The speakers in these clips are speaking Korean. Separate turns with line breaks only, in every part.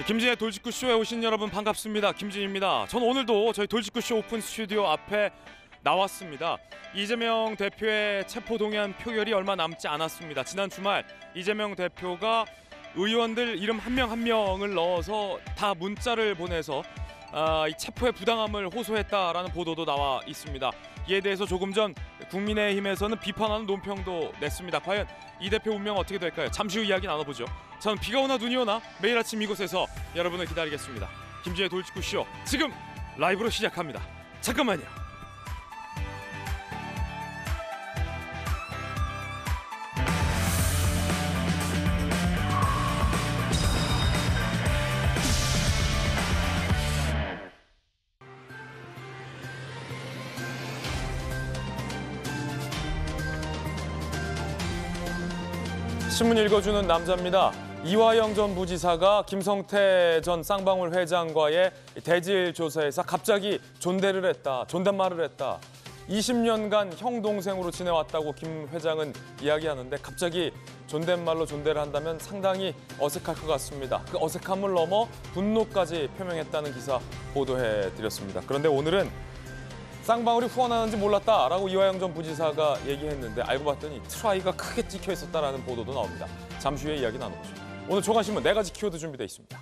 김진의 돌직구쇼에 오신 여러분 반갑습니다. 김진입니다. 전 오늘도 저희 돌직구쇼 오픈 스튜디오 앞에 나왔습니다. 이재명 대표의 체포동의안 표결이 얼마 남지 않았습니다. 지난 주말 이재명 대표가 의원들 이름 한 명 한 명을 넣어서 다 문자를 보내서 이 체포의 부당함을 호소했다라는 보도도 나와 있습니다. 이에 대해서 조금 전 국민의힘에서는 비판하는 논평도 냈습니다. 과연 이 대표 운명 어떻게 될까요? 잠시 후 이야기 나눠보죠. 저는 비가 오나 눈이 오나 매일 아침 이곳에서 여러분을 기다리겠습니다. 김지의 돌직구쇼 지금 라이브로 시작합니다. 잠깐만요. 신문 읽어주는 남자입니다. 이화영 전 부지사가 김성태 전 쌍방울 회장과의 대질 조사에서 갑자기 존댓말을 했다. 20년간 형 동생으로 지내왔다고 김 회장은 이야기하는데 갑자기 존댓말로 존대를 한다면 상당히 어색할 것 같습니다. 그 어색함을 넘어 분노까지 표명했다는 기사 보도해드렸습니다. 그런데 오늘은 쌍방울이 후원하는지 몰랐다라고 이화영 전 부지사가 얘기했는데 알고 봤더니 트라이가 크게 찍혀 있었다라는 보도도 나옵니다. 잠시 후에 이야기 나눠보죠. 오늘 조간신문 4가지 키워드 준비되어 있습니다.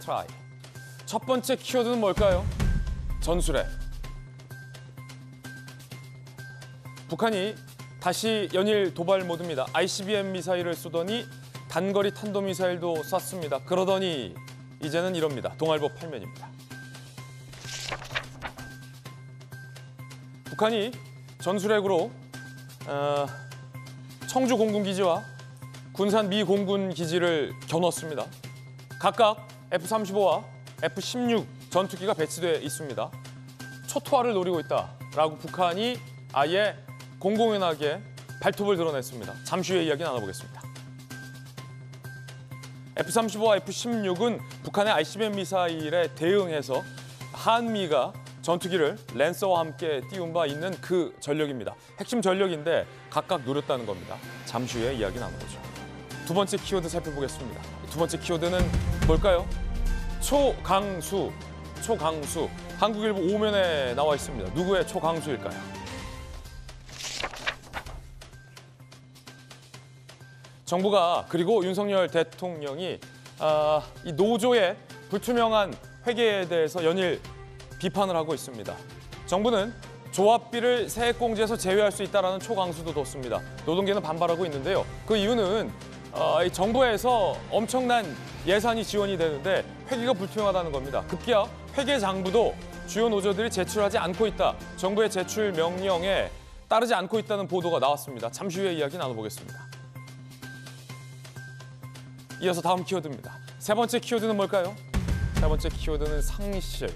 트라이. 첫 번째 키워드는 뭘까요? 전술핵. 북한이 다시 연일 도발 모드입니다. ICBM 미사일을 쏘더니 단거리 탄도미사일도 쐈습니다. 그러더니 이제는 이럽니다. 동아일보 8면입니다. 북한이 전술핵으로 청주 공군기지와 군산 미 공군기지를 겨눴습니다. 각각 F-35와 F-16 전투기가 배치돼 있습니다. 초토화를 노리고 있다라고 북한이 아예 공공연하게 발톱을 드러냈습니다. 잠시 후에 이야기 나눠보겠습니다. F-35와 F-16은 북한의 ICBM 미사일에 대응해서 한미가 전투기를 랜서와 함께 띄운 바 있는 그 전력입니다. 핵심 전력인데 각각 노렸다는 겁니다. 잠시 후에 이야기 나눠보죠. 두 번째 키워드 살펴보겠습니다. 두 번째 키워드는 뭘까요? 초강수. 초강수. 한국일보 5면에 나와 있습니다. 누구의 초강수일까요? 정부가 그리고 윤석열 대통령이 이 노조의 불투명한 회계에 대해서 연일 비판을 하고 있습니다. 정부는 조합비를 세액공제에서 제외할 수 있다는 초강수도 뒀습니다. 노동계는 반발하고 있는데요. 그 이유는 이 정부에서 엄청난 예산이 지원이 되는데 회계가 불투명하다는 겁니다. 급기야 회계장부도 주요 노조들이 제출하지 않고 있다. 정부의 제출 명령에 따르지 않고 있다는 보도가 나왔습니다. 잠시 후에 이야기 나눠보겠습니다. 이어서 다음 키워드입니다. 세 번째 키워드는 뭘까요? 세 번째 키워드는 상실.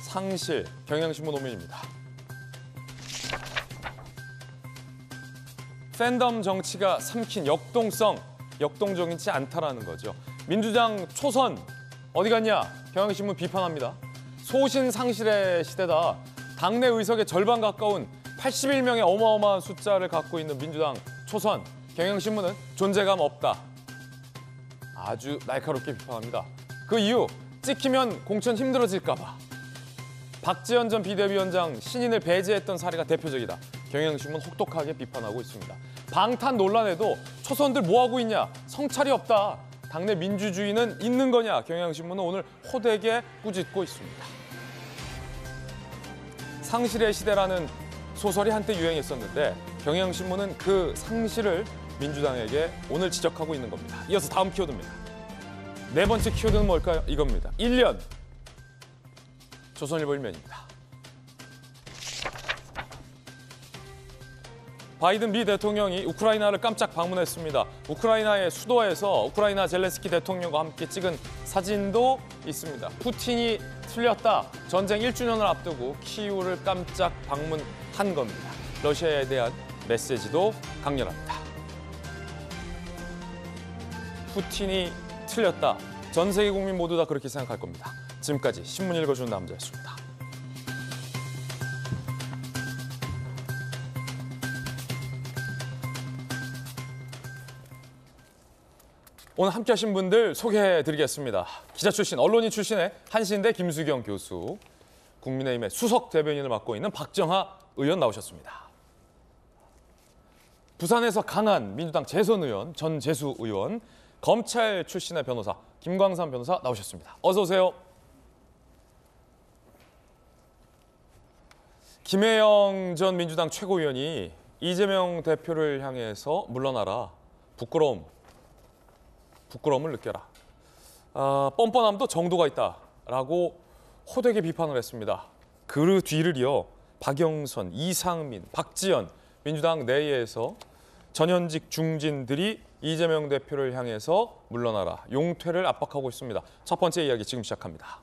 상실, 경향신문 5면입니다. 팬덤 정치가 삼킨 역동성, 역동적이지 않다라는 거죠. 민주당 초선 어디 갔냐? 경향신문 비판합니다. 소신 상실의 시대다. 당내 의석의 절반 가까운 81명의 어마어마한 숫자를 갖고 있는 민주당 초선. 경향신문은 존재감 없다. 아주 날카롭게 비판합니다. 그 이유, 찍히면 공천 힘들어질까 봐. 박지원 전 비대위원장 신인을 배제했던 사례가 대표적이다. 경향신문 혹독하게 비판하고 있습니다. 방탄 논란에도 초선들 뭐하고 있냐? 성찰이 없다. 당내 민주주의는 있는 거냐? 경향신문은 오늘 호되게 꾸짖고 있습니다. 상실의 시대라는 소설이 한때 유행했었는데 경향신문은 그 상실을 민주당에게 오늘 지적하고 있는 겁니다. 이어서 다음 키워드입니다. 네 번째 키워드는 뭘까요? 이겁니다. 1년. 조선일보 1면입니다. 바이든 미 대통령이 우크라이나를 깜짝 방문했습니다. 우크라이나의 수도에서 우크라이나 젤렌스키 대통령과 함께 찍은 사진도 있습니다. 푸틴이 틀렸다. 전쟁 1주년을 앞두고 키이우를 깜짝 방문한 겁니다. 러시아에 대한 메시지도 강렬합니다. 푸틴이 틀렸다. 전 세계 국민 모두 다 그렇게 생각할 겁니다. 지금까지 신문 읽어주는 남자였습니다. 오늘 함께 하신 분들 소개해드리겠습니다. 기자 출신, 언론인 출신의 한신대 김수경 교수, 국민의힘의 수석 대변인을 맡고 있는 박정하 의원 나오셨습니다. 부산에서 강한 민주당 재선 의원 전재수 의원, 검찰 출신의 변호사 김광삼 변호사 나오셨습니다. 어서 오세요. 김혜영 전 민주당 최고위원이 이재명 대표를 향해서 물러나라, 부끄러움을 느껴라, 뻔뻔함도 정도가 있다라고 호되게 비판을 했습니다. 그 뒤를 이어 박영선, 이상민, 박지원 민주당 내에서 전현직 중진들이 이재명 대표를 향해서 물러나라, 용퇴를 압박하고 있습니다. 첫 번째 이야기 지금 시작합니다.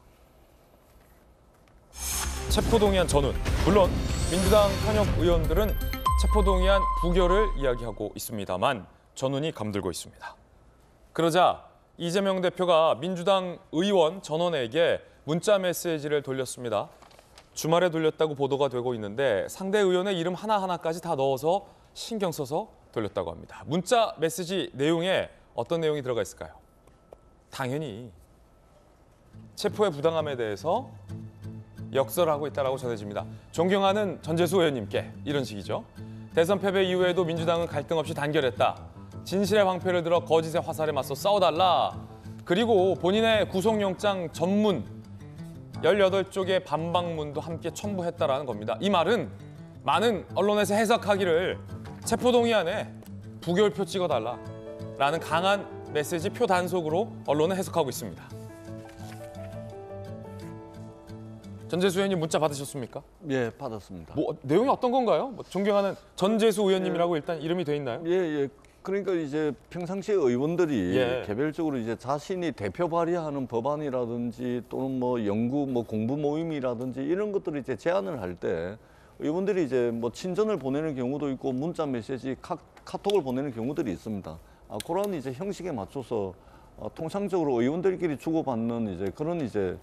체포동의안 전원, 물론 민주당 현역 의원들은 체포동의안 부결을 이야기하고 있습니다만 전원이 감돌고 있습니다. 그러자 이재명 대표가 민주당 의원 전원에게 문자 메시지를 돌렸습니다. 주말에 돌렸다고 보도가 되고 있는데 상대 의원의 이름 하나하나까지 다 넣어서 신경 써서 돌렸다고 합니다. 문자 메시지 내용에 어떤 내용이 들어가 있을까요? 당연히 체포의 부당함에 대해서 역설하고 있다고 전해집니다. 존경하는 전재수 의원님께, 이런 식이죠. 대선 패배 이후에도 민주당은 갈등 없이 단결했다. 진실의 방패를 들어 거짓의 화살에 맞서 싸워달라. 그리고 본인의 구속영장 전문 18쪽의 반박문도 함께 첨부했다라는 겁니다. 이 말은 많은 언론에서 해석하기를 체포동의안에 부결표 찍어달라라는 강한 메시지 표 단속으로 언론은 해석하고 있습니다. 전재수 의원님 문자 받으셨습니까?
예, 받았습니다.
내용이 어떤 건가요? 존경하는 전재수 의원님이라고 일단 이름이 돼 있나요?
예. 그러니까 이제 평상시에 의원들이
예.
개별적으로 이제 자신이 대표 발의하는 법안이라든지 또는 뭐 연구, 공부 모임이라든지 이런 것들을 이제 제안을 할 때 의원들이 이제 친전을 보내는 경우도 있고 문자 메시지, 카톡을 보내는 경우들이 있습니다. 그런 이제 형식에 맞춰서 통상적으로 의원들끼리 주고받는 이제 그런 이제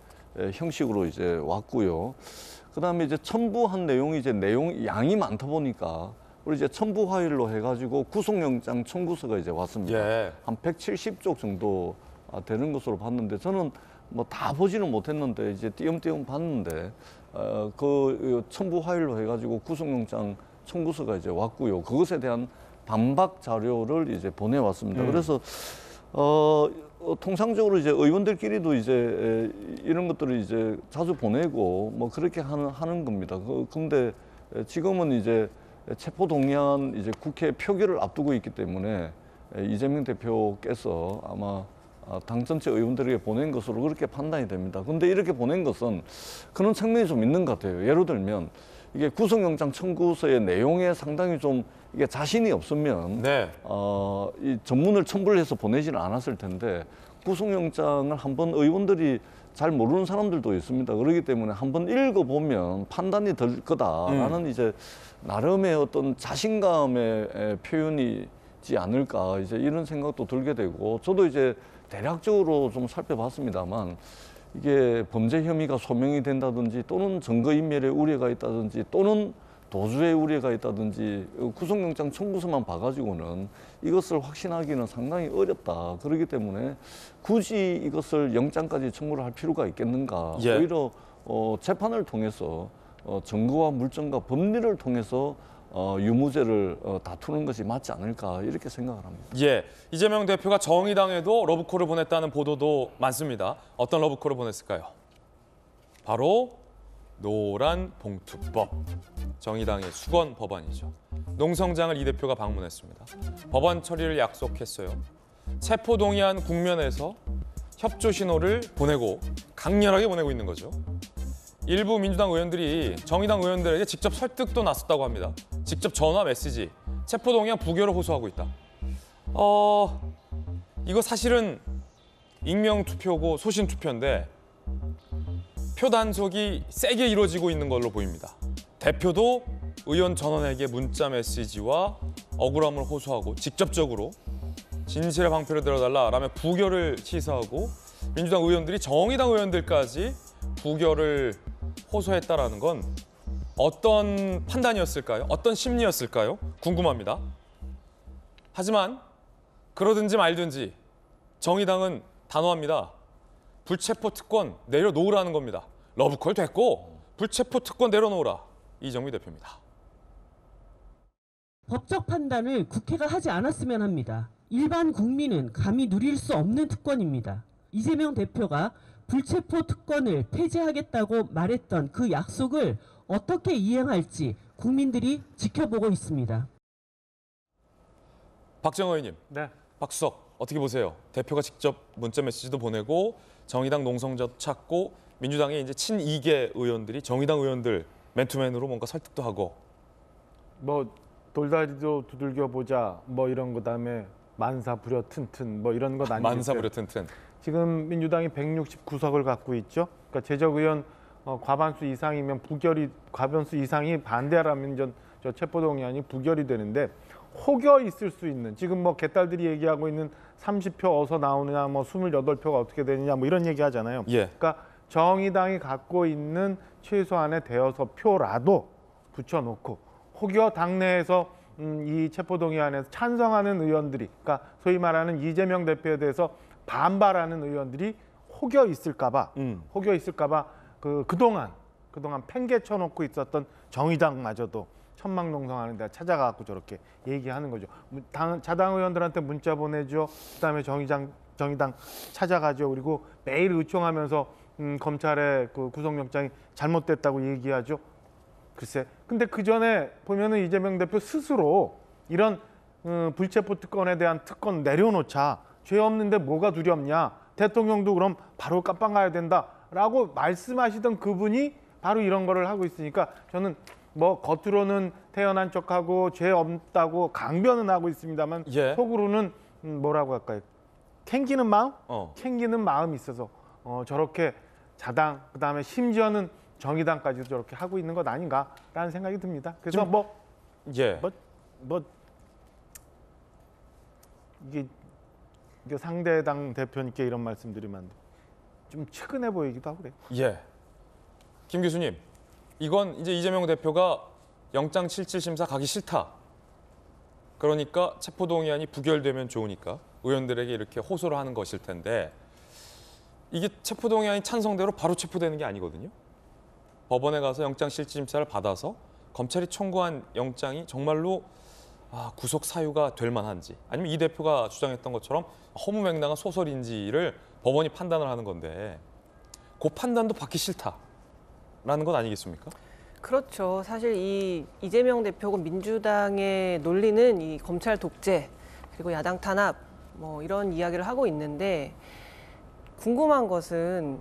형식으로 이제 왔고요. 그다음에 이제 첨부한 내용이 이제 양이 많다 보니까 우리 이제 첨부 화일로 해가지고 구속영장 청구서가 이제 왔습니다.
예.
한 170쪽 정도 되는 것으로 봤는데 저는 다 보지는 못했는데 이제 띄엄띄엄 봤는데 그 첨부 화일로 해가지고 구속영장 청구서가 이제 왔고요. 그것에 대한 반박 자료를 이제 보내왔습니다. 그래서 통상적으로 이제 의원들끼리도 이제 이런 것들을 이제 자주 보내고 그렇게 하는 겁니다. 근데 지금은 이제 체포동의안 이제 국회 표결을 앞두고 있기 때문에 이재명 대표께서 아마 당 전체 의원들에게 보낸 것으로 그렇게 판단이 됩니다. 근데 이렇게 보낸 것은 그런 측면이 좀 있는 것 같아요. 예를 들면 이게 구속영장 청구서의 내용에 상당히 좀 이게 자신이 없으면
네.
이 전문을 첨부를 해서 보내지는 않았을 텐데 구속영장을 한번 의원들이 잘 모르는 사람들도 있습니다. 그렇기 때문에 한번 읽어보면 판단이 될 거다라는 이제 나름의 어떤 자신감의 표현이지 않을까 이제 이런 생각도 들게 되고 저도 이제 대략적으로 좀 살펴봤습니다만 이게 범죄 혐의가 소명이 된다든지 또는 증거인멸의 우려가 있다든지 또는 도주의 우려가 있다든지 구속영장 청구서만 봐가지고는 이것을 확신하기는 상당히 어렵다. 그렇기 때문에 굳이 이것을 영장까지 청구를 할 필요가 있겠는가.
예.
오히려 재판을 통해서 증거와 물증과 법리를 통해서 유무죄를 다투는 것이 맞지 않을까 이렇게 생각을 합니다.
예, 이재명 대표가 정의당에도 러브콜을 보냈다는 보도도 많습니다. 어떤 러브콜을 보냈을까요? 바로 노란 봉투법, 정의당의 수건 법안이죠. 농성장을 이 대표가 방문했습니다. 법안 처리를 약속했어요. 체포동의안 국면에서 협조 신호를 보내고 강렬하게 보내고 있는 거죠. 일부 민주당 의원들이 정의당 의원들에게 직접 설득도 났었다고 합니다. 직접 전화 메시지, 체포동의안 부결을 호소하고 있다. 이거 사실은 익명투표고 소신투표인데 표 단속이 세게 이루어지고 있는 걸로 보입니다. 대표도 의원 전원에게 문자 메시지와 억울함을 호소하고 직접적으로 진실의 방패를 들어달라라며 부결을 시사하고 민주당 의원들이 정의당 의원들까지 부결을 호소했다라는 건 어떤 판단이었을까요? 어떤 심리였을까요? 궁금합니다. 하지만 그러든지 말든지 정의당은 단호합니다. 불체포 특권 내려놓으라는 겁니다. 러브콜 됐고 불체포 특권 내려놓으라. 이정미 대표입니다.
법적 판단을 국회가 하지 않았으면 합니다. 일반 국민은 감히 누릴 수 없는 특권입니다. 이재명 대표가 불체포 특권을 폐지하겠다고 말했던 그 약속을 어떻게 이행할지 국민들이 지켜보고 있습니다.
박정호 의원님,
네.
박수석 어떻게 보세요? 대표가 직접 문자 메시지도 보내고 정의당 농성자도 찾고 민주당의 이제 친이계 의원들이 정의당 의원들 맨투맨으로 뭔가 설득도 하고
뭐 돌다리도 두들겨 보자 뭐 이런 거 다음에 만사 부려 튼튼 뭐 이런 것 아니겠어요?
만사부려 튼튼.
지금 민주당이 169석을 갖고 있죠. 그러니까 재적 의원 과반수 이상이면 부결이 과반수 이상이 반대라면 저 체포동의안이 부결이 되는데 혹여 있을 수 있는 지금 뭐 개딸들이 얘기하고 있는 30표 어서 나오느냐 뭐 28표가 어떻게 되느냐 뭐 이런 얘기 하잖아요.
예.
그러니까 정의당이 갖고 있는 최소한의 대여섯 표라도 붙여놓고 혹여 당내에서 이 체포동의안에서 찬성하는 의원들이 그러니까 소위 말하는 이재명 대표에 대해서 반발하는 의원들이 혹여 있을까봐 그동안 팽개 쳐놓고 있었던 정의당마저도 천막농성하는 데 찾아가고 저렇게 얘기하는 거죠. 자당 의원들한테 문자 보내죠. 그다음에 정의당 찾아가죠. 그리고 매일 의총하면서 검찰의 그 구속영장이 잘못됐다고 얘기하죠. 글쎄. 근데 그 전에 보면은 이재명 대표 스스로 이런 불체포 특권에 대한 특권 내려놓자. 죄 없는데 뭐가 두렵냐. 대통령도 그럼 바로 깜빵 가야 된다라고 말씀하시던 그분이 바로 이런 거를 하고 있으니까 저는 뭐 겉으로는 태연한 척하고 죄 없다고 강변은 하고 있습니다만
예.
속으로는 뭐라고 할까요? 캥기는 마음? 캥기는 마음이 있어서 저렇게 자당 그다음에 심지어는 정의당까지도 저렇게 하고 있는 것 아닌가라는 생각이 듭니다. 그래서
예.
이게 상대당 대표님께 이런 말씀드리면 좀 측은해 보이기도 하고 그래요.
예. 김 교수님, 이건 이제 이재명 대표가 영장 실질 심사 가기 싫다. 그러니까 체포동의안이 부결되면 좋으니까 의원들에게 이렇게 호소를 하는 것일 텐데 이게 체포동의안이 찬성대로 바로 체포되는 게 아니거든요. 법원에 가서 영장 실질 심사를 받아서 검찰이 청구한 영장이 정말로 구속 사유가 될 만한지 아니면 이 대표가 주장했던 것처럼 허무맹랑한 소설인지를 법원이 판단을 하는 건데 그 판단도 받기 싫다라는 건 아니겠습니까?
그렇죠. 사실 이 이재명 대표가 민주당의 논리는 이 검찰 독재 그리고 야당 탄압 뭐 이런 이야기를 하고 있는데 궁금한 것은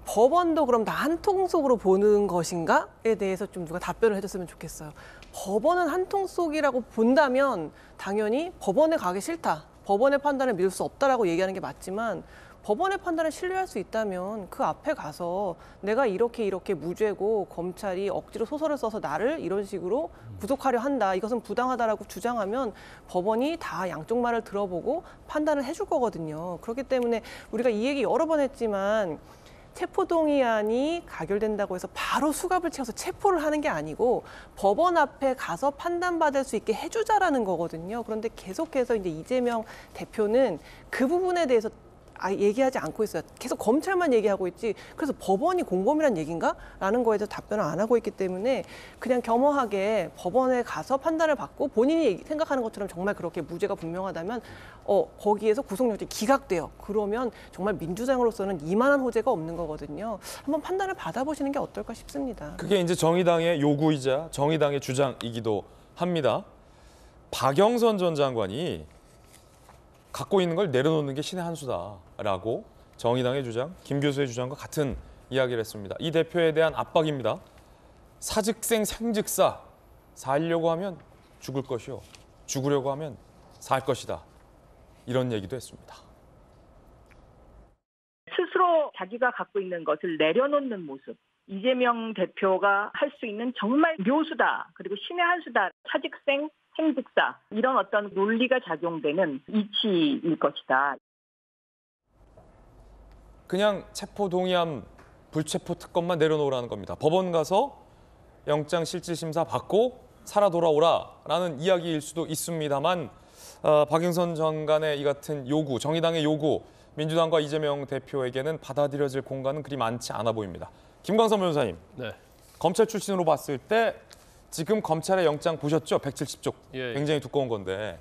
법원도 그럼 다 한 통속으로 보는 것인가에 대해서 좀 누가 답변을 해줬으면 좋겠어요. 법원은 한 통속이라고 본다면 당연히 법원에 가기 싫다. 법원의 판단을 믿을 수 없다라고 얘기하는 게 맞지만 법원의 판단을 신뢰할 수 있다면 그 앞에 가서 내가 이렇게 무죄고 검찰이 억지로 소설을 써서 나를 이런 식으로 구속하려 한다. 이것은 부당하다라고 주장하면 법원이 다 양쪽 말을 들어보고 판단을 해줄 거거든요. 그렇기 때문에 우리가 이 얘기 여러 번 했지만 체포동의안이 가결된다고 해서 바로 수갑을 채워서 체포를 하는 게 아니고 법원 앞에 가서 판단받을 수 있게 해주자라는 거거든요. 그런데 계속해서 이제 이재명 대표는 그 부분에 대해서 얘기하지 않고 있어요. 계속 검찰만 얘기하고 있지. 그래서 법원이 공범이란 얘기인가? 라는 거에 대해서 답변을 안 하고 있기 때문에 그냥 겸허하게 법원에 가서 판단을 받고 본인이 생각하는 것처럼 정말 그렇게 무죄가 분명하다면 거기에서 구속영장이 기각돼요. 그러면 정말 민주당으로서는 이만한 호재가 없는 거거든요. 한번 판단을 받아보시는 게 어떨까 싶습니다.
그게 이제 정의당의 요구이자 정의당의 주장이기도 합니다. 박영선 전 장관이 갖고 있는 걸 내려놓는 게 신의 한 수다라고 정의당의 주장, 김 교수의 주장과 같은 이야기를 했습니다. 이 대표에 대한 압박입니다. 사즉생 생즉사, 살려고 하면 죽을 것이요, 죽으려고 하면 살 것이다. 이런 얘기도 했습니다.
스스로 자기가 갖고 있는 것을 내려놓는 모습. 이재명 대표가 할 수 있는 정말 묘수다. 그리고 신의 한 수다. 사즉생 생즉사 이런 어떤 논리가 작용되는 이치일 것이다.
그냥 체포동의안 불체포 특권만 내려놓으라는 겁니다. 법원 가서 영장 실질 심사 받고 살아 돌아오라라는 이야기일 수도 있습니다만 박영선 장관의 이 같은 요구, 정의당의 요구, 민주당과 이재명 대표에게는 받아들여질 공간은 그리 많지 않아 보입니다. 김광선 변호사님,
네.
검찰 출신으로 봤을 때 지금 검찰의 영장 보셨죠? 170쪽,
예.
굉장히 두꺼운 건데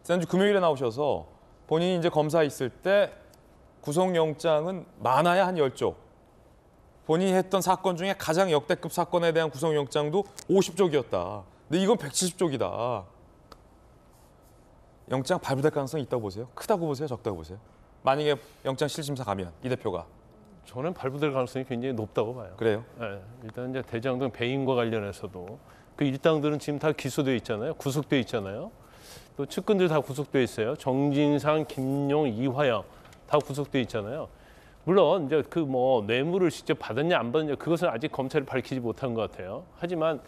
지난주 금요일에 나오셔서 본인이 이제 검사에 있을 때 구속영장은 많아야 한 10쪽. 본인이 했던 사건 중에 가장 역대급 사건에 대한 구속영장도 50쪽이었다. 근데 이건 170쪽이다. 영장 발부될 가능성이 있다고 보세요? 크다고 보세요? 적다고 보세요? 만약에 영장 실심사 가면 이 대표가.
저는 발부될 가능성이 굉장히 높다고 봐요.
그래요?
네, 일단 이제 대장동 배임과 관련해서도 그 일당들은 지금 다 기소돼 있잖아요. 구속돼 있잖아요. 또 측근들 다 구속돼 있어요. 정진상, 김용, 이화영 다 구속돼 있잖아요. 물론 이제 그 뭐 뇌물을 직접 받았냐 안 받았냐 그것은 아직 검찰이 밝히지 못한 것 같아요. 하지만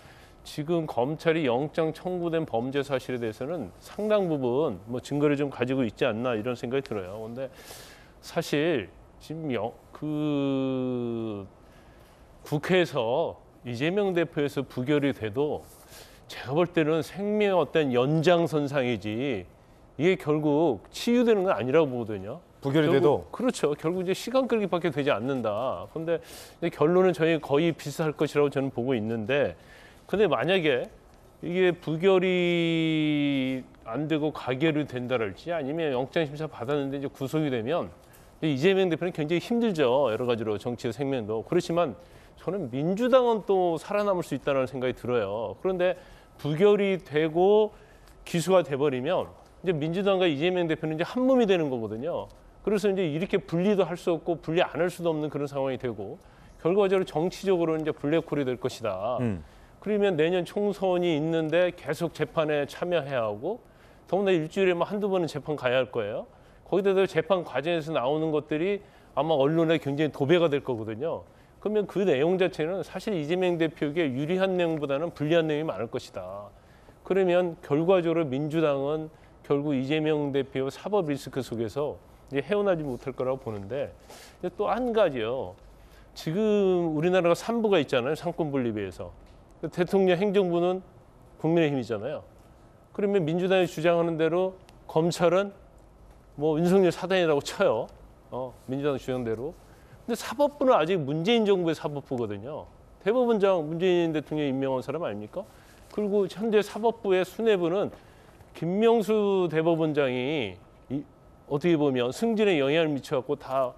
지금 검찰이 영장 청구된 범죄 사실에 대해서는 상당 부분 뭐 증거를 좀 가지고 있지 않나 이런 생각이 들어요. 그런데 사실 지금 국회에서 이재명 대표에서 부결이 돼도 제가 볼 때는 생명의 어떤 연장선상이지 이게 결국 치유되는 건 아니라고 보거든요.
부결이 돼도?
그렇죠. 결국 이제 시간 끌기밖에 되지 않는다. 그런데 결론은 저희 거의 비슷할 것이라고 저는 보고 있는데 근데 만약에 이게 부결이 안 되고 가결이 된다랄지 아니면 영장심사 받았는데 이제 구속이 되면 이재명 대표는 굉장히 힘들죠. 여러 가지로 정치의 생명도. 그렇지만 저는 민주당은 또 살아남을 수 있다는 생각이 들어요. 그런데 부결이 되고 기소가 돼버리면 이제 민주당과 이재명 대표는 이제 한 몸이 되는 거거든요. 그래서 이제 이렇게 분리도 할 수 없고 분리 안 할 수도 없는 그런 상황이 되고 결과적으로 정치적으로 이제 블랙홀이 될 것이다. 그러면 내년 총선이 있는데 계속 재판에 참여해야 하고 더군다나 일주일에 뭐 한두 번은 재판 가야 할 거예요. 거기다가 재판 과정에서 나오는 것들이 아마 언론에 굉장히 도배가 될 거거든요. 그러면 그 내용 자체는 사실 이재명 대표에게 유리한 내용보다는 불리한 내용이 많을 것이다. 그러면 결과적으로 민주당은 결국 이재명 대표 사법 리스크 속에서 이제 헤어나지 못할 거라고 보는데 또 한 가지요. 지금 우리나라가 3부가 있잖아요. 상권 분립에서. 대통령 행정부는 국민의힘이잖아요. 그러면 민주당이 주장하는 대로 검찰은 뭐 윤석열 사단이라고 쳐요. 민주당 주장대로. 근데 사법부는 아직 문재인 정부의 사법부거든요. 대법원장 문재인 대통령이 임명한 사람 아닙니까? 그리고 현재 사법부의 수뇌부는 김명수 대법원장이 어떻게 보면 승진에 영향을 미쳐갖고 다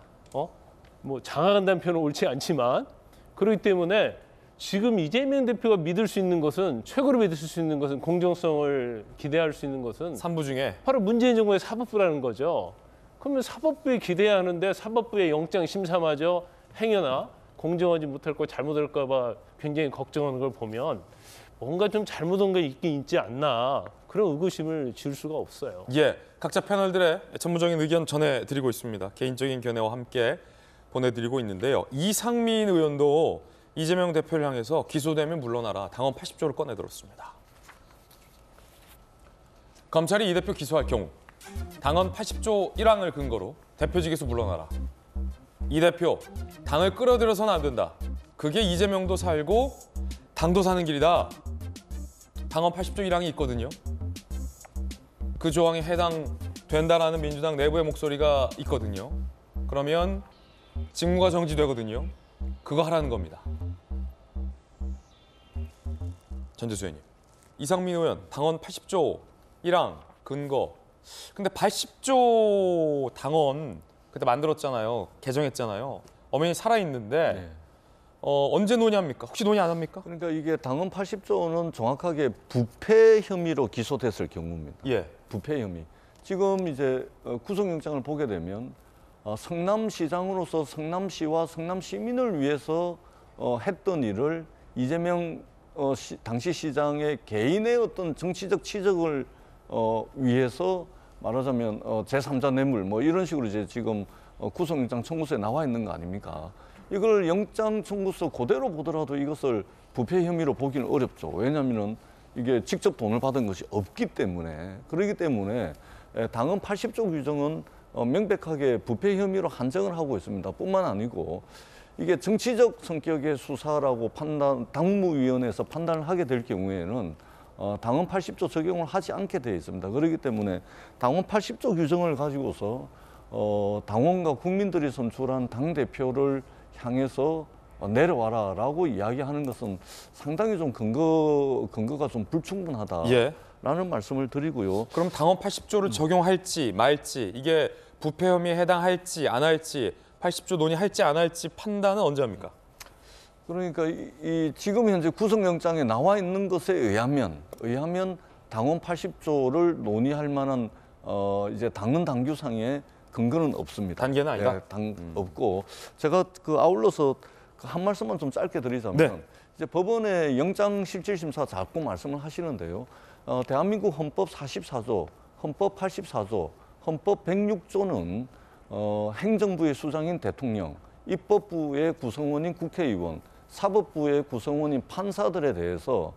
뭐 장악한다는 표현은 옳지 않지만 그렇기 때문에 지금 이재명 대표가 믿을 수 있는 것은 최고로 믿을 수 있는 것은 공정성을 기대할 수 있는 것은
3부 중에
바로 문재인 정부의 사법부라는 거죠. 그러면 사법부에 기대야 하는데 사법부의 영장 심사마저 행여나 공정하지 못할 거 잘못할까 봐 굉장히 걱정하는 걸 보면 뭔가 좀 잘못한 게 있긴 있지 않나 그런 의구심을 지울 수가 없어요.
예, 각자 패널들의 전문적인 의견 전해드리고 있습니다. 개인적인 견해와 함께 보내드리고 있는데요. 이상민 의원도 이재명 대표를 향해서 기소되면 물러나라 당헌 80조를 꺼내들었습니다. 검찰이 이 대표 기소할 경우 당헌 80조 1항을 근거로 대표직에서 물러나라. 이 대표 당을 끌어들여서는 안 된다. 그게 이재명도 살고 당도 사는 길이다. 당헌 80조 1항이 있거든요. 그 조항에 해당된다라는 민주당 내부의 목소리가 있거든요. 그러면 직무가 정지되거든요. 그거 하라는 겁니다. 전재수 의원님, 이상민 의원 당헌 80조 1항 근거. 근데 80조 당헌 그때 만들었잖아요. 개정했잖아요. 엄연히 살아있는데
네.
언제 논의합니까? 혹시 논의 안 합니까?
그러니까 이게 당헌 80조는 정확하게 부패 혐의로 기소됐을 경우입니다.
예.
부패 혐의. 지금 이제 구속영장을 보게 되면 성남시장으로서 성남시와 성남시민을 위해서 했던 일을 이재명 당시 시장의 개인의 어떤 정치적 치적을 위해서 말하자면 제3자 뇌물 뭐 이런 식으로 이제 지금 구속영장 청구서에 나와 있는 거 아닙니까? 이걸 영장 청구서 그대로 보더라도 이것을 부패 혐의로 보기는 어렵죠. 왜냐하면은 이게 직접 돈을 받은 것이 없기 때문에 그렇기 때문에 당헌 80조 규정은 명백하게 부패 혐의로 한정을 하고 있습니다. 뿐만 아니고 이게 정치적 성격의 수사라고 당무위원회에서 판단을 하게 될 경우에는 당헌 80조 적용을 하지 않게 되어 있습니다. 그렇기 때문에 당헌 80조 규정을 가지고서 당원과 국민들이 선출한 당대표를 향해서 내려와라라고 이야기하는 것은 상당히 좀 근거가 좀 불충분하다라는
예.
말씀을 드리고요.
그럼 당헌 80조를 적용할지 말지, 이게 부패 혐의에 해당할지 안 할지, 80조 논의할지 안 할지 판단은 언제 합니까?
그러니까 지금 현재 구속영장에 나와 있는 것에 의하면 당헌 80조를 논의할 만한 이제 당헌 당규상의 근거는 없습니다.
단계는 아니다?
없고, 제가 아울러서 한 말씀만 좀 짧게 드리자면,
네.
이제 법원의 영장실질심사 자꾸 말씀을 하시는데요. 대한민국 헌법 44조, 헌법 84조, 헌법 106조는 행정부의 수장인 대통령, 입법부의 구성원인 국회의원, 사법부의 구성원인 판사들에 대해서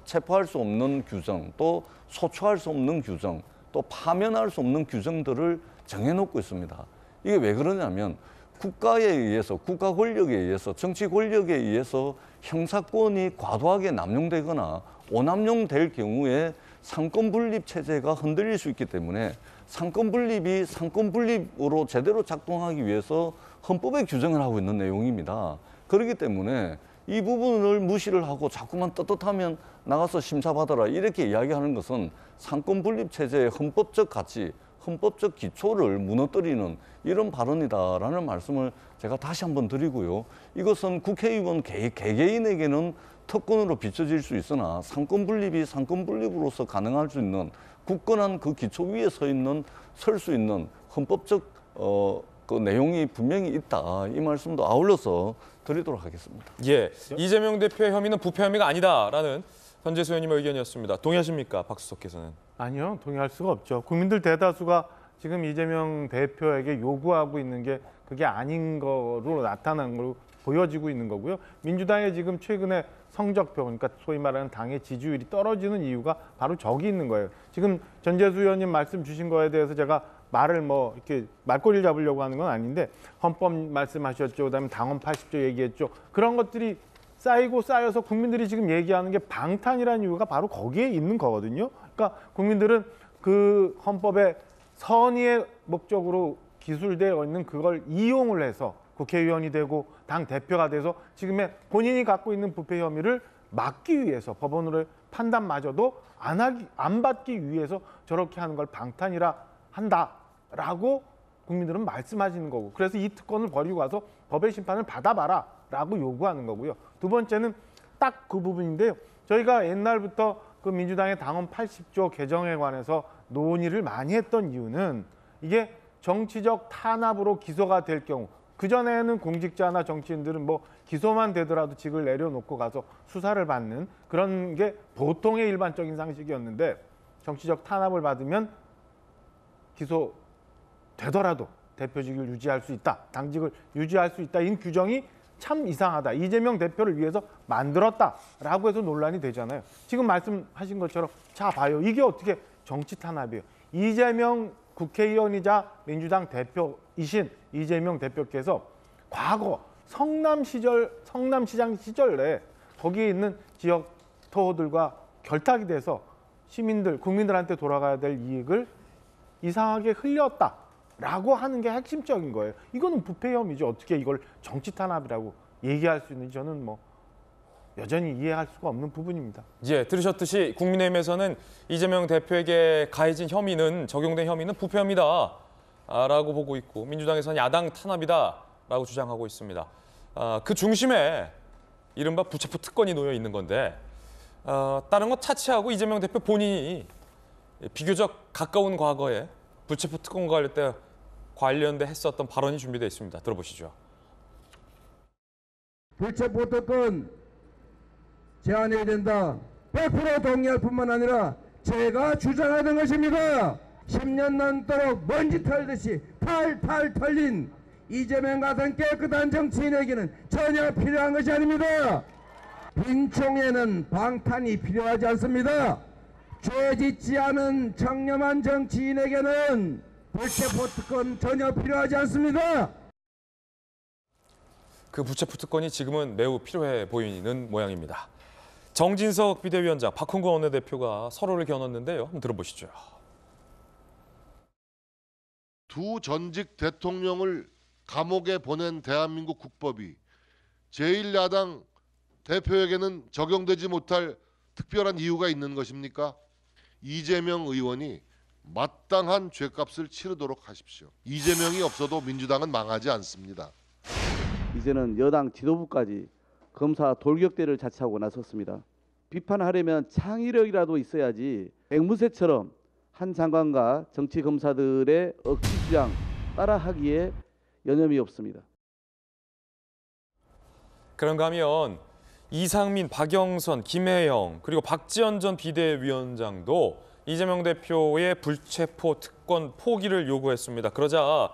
체포할 수 없는 규정, 또 소추할 수 없는 규정, 또 파면할 수 없는 규정들을 정해놓고 있습니다. 이게 왜 그러냐면 국가에 의해서, 국가 권력에 의해서, 정치 권력에 의해서 형사권이 과도하게 남용되거나 오남용될 경우에 상권 분립 체제가 흔들릴 수 있기 때문에 상권 분립이 상권 분립으로 제대로 작동하기 위해서 헌법에 규정을 하고 있는 내용입니다. 그렇기 때문에 이 부분을 무시를 하고 자꾸만 떳떳하면 나가서 심사받아라 이렇게 이야기하는 것은 상권 분립 체제의 헌법적 가치, 헌법적 기초를 무너뜨리는 이런 발언이다라는 말씀을 제가 다시 한번 드리고요. 이것은 국회의원 개개인에게는 특권으로 비춰질 수 있으나 상권 분립이 상권 분립으로서 가능할 수 있는 굳건한 그 기초 위에 설 수 있는 헌법적 그 내용이 분명히 있다. 이 말씀도 아울러서 드리도록 하겠습니다.
예, 이재명 대표의 혐의는 부패 혐의가 아니다라는 현재수 의원님의 의견이었습니다. 동의하십니까, 박수석께서는?
아니요, 동의할 수가 없죠. 국민들 대다수가 지금 이재명 대표에게 요구하고 있는 게 그게 아닌 거로 나타나는 걸로 보여지고 있는 거고요. 민주당의 지금 최근에 성적표, 그러니까 소위 말하는 당의 지지율이 떨어지는 이유가 바로 저기 있는 거예요. 지금 전재수 의원님 말씀 주신 거에 대해서 제가 말을 이렇게 말꼬리를 잡으려고 하는 건 아닌데, 헌법 말씀하셨죠. 그다음에 당헌 80조 얘기했죠. 그런 것들이 쌓여서 국민들이 지금 얘기하는 게 방탄이라는 이유가 바로 거기에 있는 거거든요. 그러니까 국민들은 그 헌법의 선의의 목적으로 기술되어 있는 그걸 이용을 해서 국회의원이 되고 당 대표가 돼서 지금의 본인이 갖고 있는 부패 혐의를 막기 위해서 법원으로의 판단마저도 안 받기 위해서 저렇게 하는 걸 방탄이라 한다라고 국민들은 말씀하시는 거고, 그래서 이 특권을 버리고 가서 법의 심판을 받아봐라라고 요구하는 거고요. 두 번째는 딱 그 부분인데요. 저희가 옛날부터 그 민주당의 당헌 80조 개정에 관해서 논의를 많이 했던 이유는 이게 정치적 탄압으로 기소가 될 경우, 그전에는 공직자나 정치인들은 기소만 되더라도 직을 내려놓고 가서 수사를 받는 그런 게 보통의 일반적인 상식이었는데, 정치적 탄압을 받으면 기소되더라도 대표직을 유지할 수 있다, 당직을 유지할 수 있다, 이 규정이 참 이상하다, 이재명 대표를 위해서 만들었다라고 해서 논란이 되잖아요. 지금 말씀하신 것처럼 자 봐요, 이게 어떻게 정치 탄압이에요. 이재명 국회의원이자 민주당 대표이신 이재명 대표께서 과거 성남시장 시절에 거기에 있는 지역 토호들과 결탁이 돼서 국민들한테 돌아가야 될 이익을 이상하게 흘렸다라고 하는 게 핵심적인 거예요. 이거는 부패 혐의죠. 어떻게 이걸 정치 탄압이라고 얘기할 수 있는지 저는 여전히 이해할 수가 없는 부분입니다.
예, 들으셨듯이 국민의힘에서는 이재명 대표에게 가해진 혐의는, 적용된 혐의는 부패 혐의다라고 보고 있고, 민주당에서는 야당 탄압이다라고 주장하고 있습니다. 그 중심에 이른바 부체포 특권이 놓여 있는 건데, 다른 거 차치하고 이재명 대표 본인이 비교적 가까운 과거에 부체포 특권과 관련돼 했었던 발언이 준비되어 있습니다. 들어보시죠.
부체포 특권 제한해야 된다. 100% 동의할 뿐만 아니라 제가 주장하던 것입니다. 10년 넘도록 먼지 털듯이 탈탈 털린 이재명 같은 깨끗한 정치인에게는 전혀 필요한 것이 아닙니다. 빈총에는 방탄이 필요하지 않습니다. 죄 짓지 않은 청렴한 정치인에게는 부체포 특권 전혀 필요하지 않습니다.
그 부체포 특권이 지금은 매우 필요해 보이는 모양입니다. 정진석 비대위원장, 박홍근 원내대표가 서로를 겨눴는데요. 한번 들어보시죠.
두 전직 대통령을 감옥에 보낸 대한민국 국법이 제1야당 대표에게는 적용되지 못할 특별한 이유가 있는 것입니까? 이재명 의원이 마땅한 죗값을 치르도록 하십시오. 이재명이 없어도 민주당은 망하지 않습니다.
이제는 여당 지도부까지 검사 돌격대를 자처하고 나섰습니다. 비판하려면 창의력이라도 있어야지 앵무새처럼 한 장관과 정치 검사들의 억지 주장 따라하기에 여념이 없습니다.
그런가 하면 이상민, 박영선, 김혜영 그리고 박지원 전 비대위원장도 이재명 대표의 불체포 특권 포기를 요구했습니다. 그러자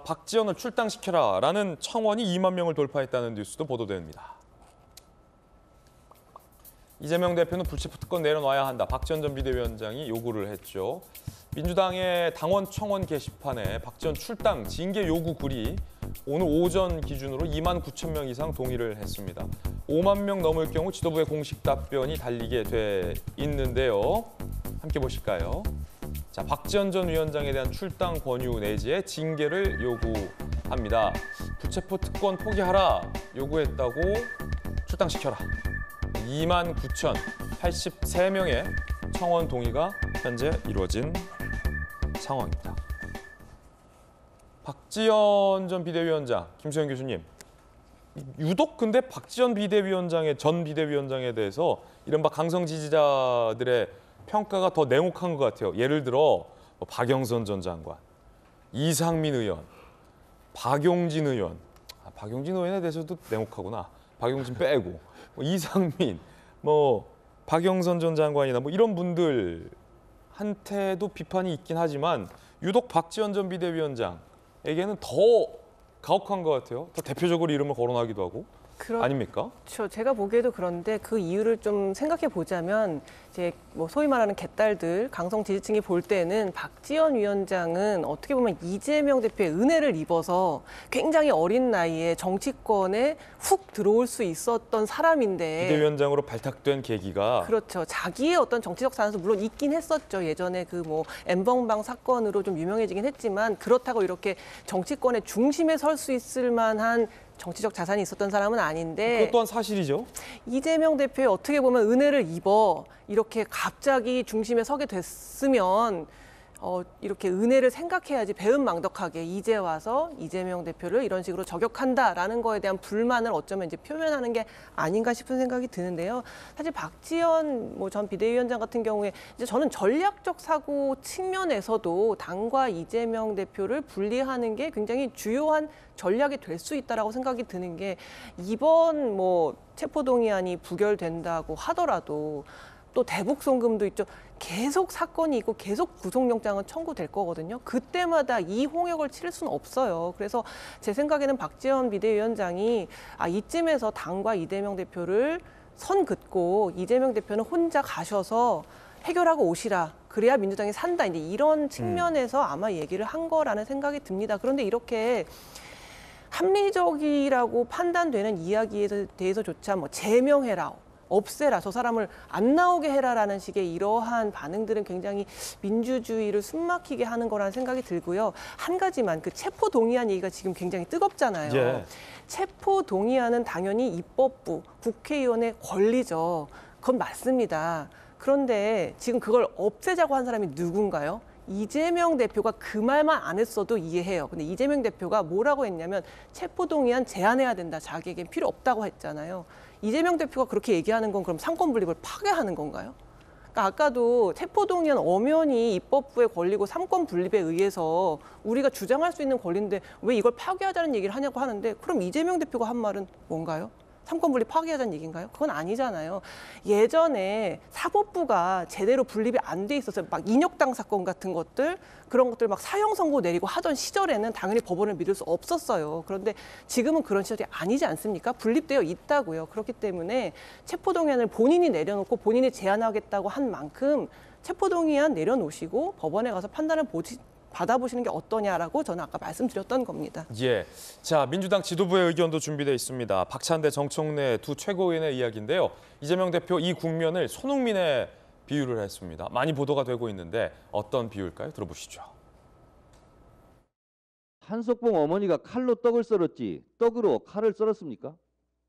박지원을 출당시켜라라는 청원이 2만 명을 돌파했다는 뉴스도 보도됩니다. 이재명 대표는 불체포 특권 내려놔야 한다. 박지원 전 비대위원장이 요구를 했죠. 민주당의 당원 청원 게시판에 박지원 출당 징계 요구 글이 오늘 오전 기준으로 2만 9천 명 이상 동의를 했습니다. 5만 명 넘을 경우 지도부의 공식 답변이 달리게 돼 있는데요. 함께 보실까요? 자, 박지원 전 위원장에 대한 출당 권유 내지의 징계를 요구합니다. 불체포 특권 포기하라 요구했다고 출당시켜라. 2만 9,083명의 청원 동의가 현재 이루어진 상황입니다. 박지원 전 비대위원장, 김수현 교수님, 유독 근데 박지원 전 비대위원장에 대해서 이른바 강성 지지자들의 평가가 더 냉혹한 것 같아요. 예를 들어 박영선 전 장관, 이상민 의원, 박용진 의원. 박용진 의원에 대해서도 냉혹하구나. 박용진 빼고 이상민, 박영선 전 장관이나 이런 분들한테도 비판이 있긴 하지만 유독 박지원 전 비대위원장에게는 더 가혹한 것 같아요. 더 대표적으로 이름을 거론하기도 하고. 아닙니까?
그렇죠. 제가 보기에도 그런데 그 이유를 좀 생각해 보자면 이제 소위 말하는 개딸들, 강성 지지층이 볼 때는 박지원 위원장은 어떻게 보면 이재명 대표의 은혜를 입어서 굉장히 어린 나이에 정치권에 훅 들어올 수 있었던 사람인데
비대위원장으로 발탁된 계기가
그렇죠. 자기의 어떤 정치적 산에서 물론 있긴 했었죠. 예전에 엠번방 사건으로 좀 유명해지긴 했지만 그렇다고 이렇게 정치권의 중심에 설 수 있을 만한 정치적 자산이 있었던 사람은 아닌데
그것 또한 사실이죠.
이재명 대표의 어떻게 보면 은혜를 입어 이렇게 갑자기 중심에 서게 됐으면 이렇게 은혜를 생각해야지 배은망덕하게 이제 와서 이재명 대표를 이런 식으로 저격한다라는 거에 대한 불만을 어쩌면 이제 표현하는 게 아닌가 싶은 생각이 드는데요. 사실 박지원 전 비대위원장 같은 경우에 이제 저는 전략적 사고 측면에서도 당과 이재명 대표를 분리하는 게 굉장히 주요한 전략이 될 수 있다라고 생각이 드는 게 이번 체포동의안이 부결된다고 하더라도 또 대북 송금도 있죠. 계속 사건이 있고 계속 구속영장은 청구될 거거든요. 그때마다 이 홍역을 치를 수는 없어요. 그래서 제 생각에는 박지원 비대위원장이 이쯤에서 당과 이재명 대표를 선 긋고 이재명 대표는 혼자 가셔서 해결하고 오시라. 그래야 민주당이 산다. 이제 이런 측면에서 아마 얘기를 한 거라는 생각이 듭니다. 그런데 이렇게 합리적이라고 판단되는 이야기에 대해서조차 제명해라. 없애라, 저 사람을 안 나오게 해라라는 식의 이러한 반응들은 굉장히 민주주의를 숨막히게 하는 거라는 생각이 들고요. 한 가지만 체포 동의안 얘기가 지금 굉장히 뜨겁잖아요.
예.
체포 동의안은 당연히 입법부, 국회의원의 권리죠. 그건 맞습니다. 그런데 지금 그걸 없애자고 한 사람이 누군가요? 이재명 대표가 그 말만 안 했어도 이해해요. 근데 이재명 대표가 뭐라고 했냐면 체포동의안 제한해야 된다. 자기에겐 필요 없다고 했잖아요. 이재명 대표가 그렇게 얘기하는 건 그럼 상권 분립을 파괴하는 건가요? 그러니까 아까도 체포동의안 엄연히 입법부의 권리고 상권 분립에 의해서 우리가 주장할 수 있는 권리인데 왜 이걸 파괴하자는 얘기를 하냐고 하는데 그럼 이재명 대표가 한 말은 뭔가요? 상권 분립 파괴하자는 얘기인가요? 그건 아니잖아요. 예전에 사법부가 제대로 분립이 안 돼 있어서 인혁당 사건 같은 것들 그런 것들 사형 선고 내리고 하던 시절에는 당연히 법원을 믿을 수 없었어요. 그런데 지금은 그런 시절이 아니지 않습니까? 분립되어 있다고요. 그렇기 때문에 체포동의안을 본인이 내려놓고 본인이 제안하겠다고 한 만큼 체포동의안 내려놓으시고 법원에 가서 판단을 받아보시는 게 어떠냐라고 저는 아까 말씀드렸던 겁니다.
예. 자, 민주당 지도부의 의견도 준비되어 있습니다. 박찬대, 정청래 두 최고위원의 이야기인데요. 이재명 대표 이 국면을 손흥민의 비유를 했습니다. 많이 보도가 되고 있는데 어떤 비유일까요? 들어보시죠.
한석봉 어머니가 칼로 떡을 썰었지 떡으로 칼을 썰었습니까?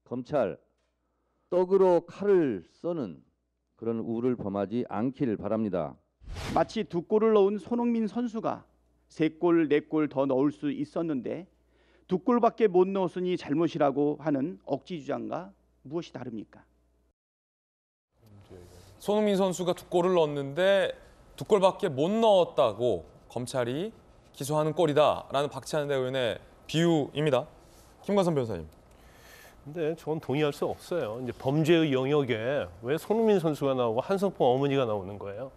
검찰, 떡으로 칼을 써는 그런 우를 범하지 않기를 바랍니다.
마치 2골을 넣은 손흥민 선수가 3골, 4골 더 넣을 수 있었는데 2골밖에 못 넣었으니 잘못이라고 하는 억지 주장과 무엇이 다릅니까?
손흥민 선수가 2골을 넣었는데 2골밖에 못 넣었다고 검찰이 기소하는 꼴이다라는 박찬대 의원의 비유입니다. 김관선 변호사님.
근데 저건 동의할 수 없어요. 이제 범죄의 영역에 왜 손흥민 선수가 나오고 한석봉 어머니가 나오는 거예요?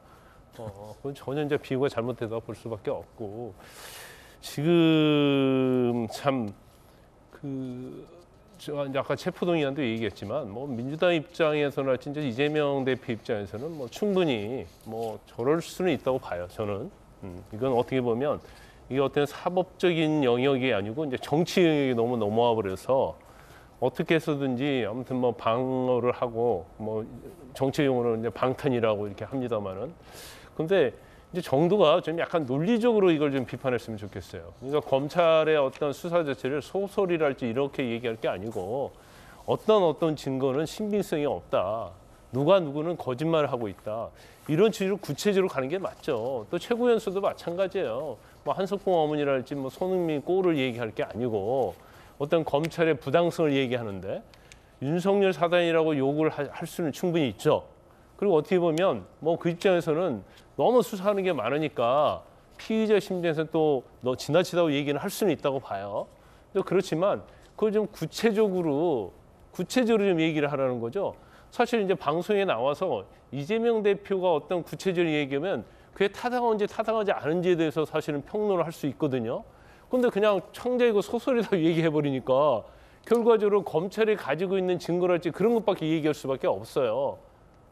그건 전혀 이제 비유가 잘못되다 볼 수밖에 없고 지금 참 아까 체포동의안도 얘기했지만 뭐 민주당 입장에서나 진짜 이재명 대표 입장에서는 뭐 충분히 뭐 저럴 수는 있다고 봐요. 저는 이건 어떻게 보면 이게 어떤 사법적인 영역이 아니고 이제 정치 영역이 너무 넘어와 버려서 어떻게 해서든지 아무튼 뭐 방어를 하고 뭐 정치 용어로 이제 방탄이라고 이렇게 합니다만은 근데 이제 정도가 좀 약간 논리적으로 이걸 좀 비판했으면 좋겠어요. 그러니까 검찰의 어떤 수사 자체를 소설이랄지 이렇게 얘기할 게 아니고 어떤 증거는 신빙성이 없다. 누가 누구는 거짓말을 하고 있다. 이런 취지로 구체적으로 가는 게 맞죠. 또 최고위원수도 마찬가지예요. 뭐 한석봉 어머니랄지 뭐 손흥민 꼴을 얘기할 게 아니고 어떤 검찰의 부당성을 얘기하는데 윤석열 사단이라고 욕을 할 수는 충분히 있죠. 그리고 어떻게 보면 뭐 그 입장에서는 너무 수사하는 게 많으니까 피의자 심리에서 또 지나치다고 얘기는 할 수는 있다고 봐요. 그렇지만 그걸 좀 구체적으로 좀 얘기를 하라는 거죠. 사실 이제 방송에 나와서 이재명 대표가 어떤 구체적인 얘기하면 그게 타당한지 타당하지 않은지에 대해서 사실은 평론을 할 수 있거든요. 근데 그냥 창작이고 소설이다 얘기해버리니까 결과적으로 검찰이 가지고 있는 증거랄지 그런 것밖에 얘기할 수밖에 없어요.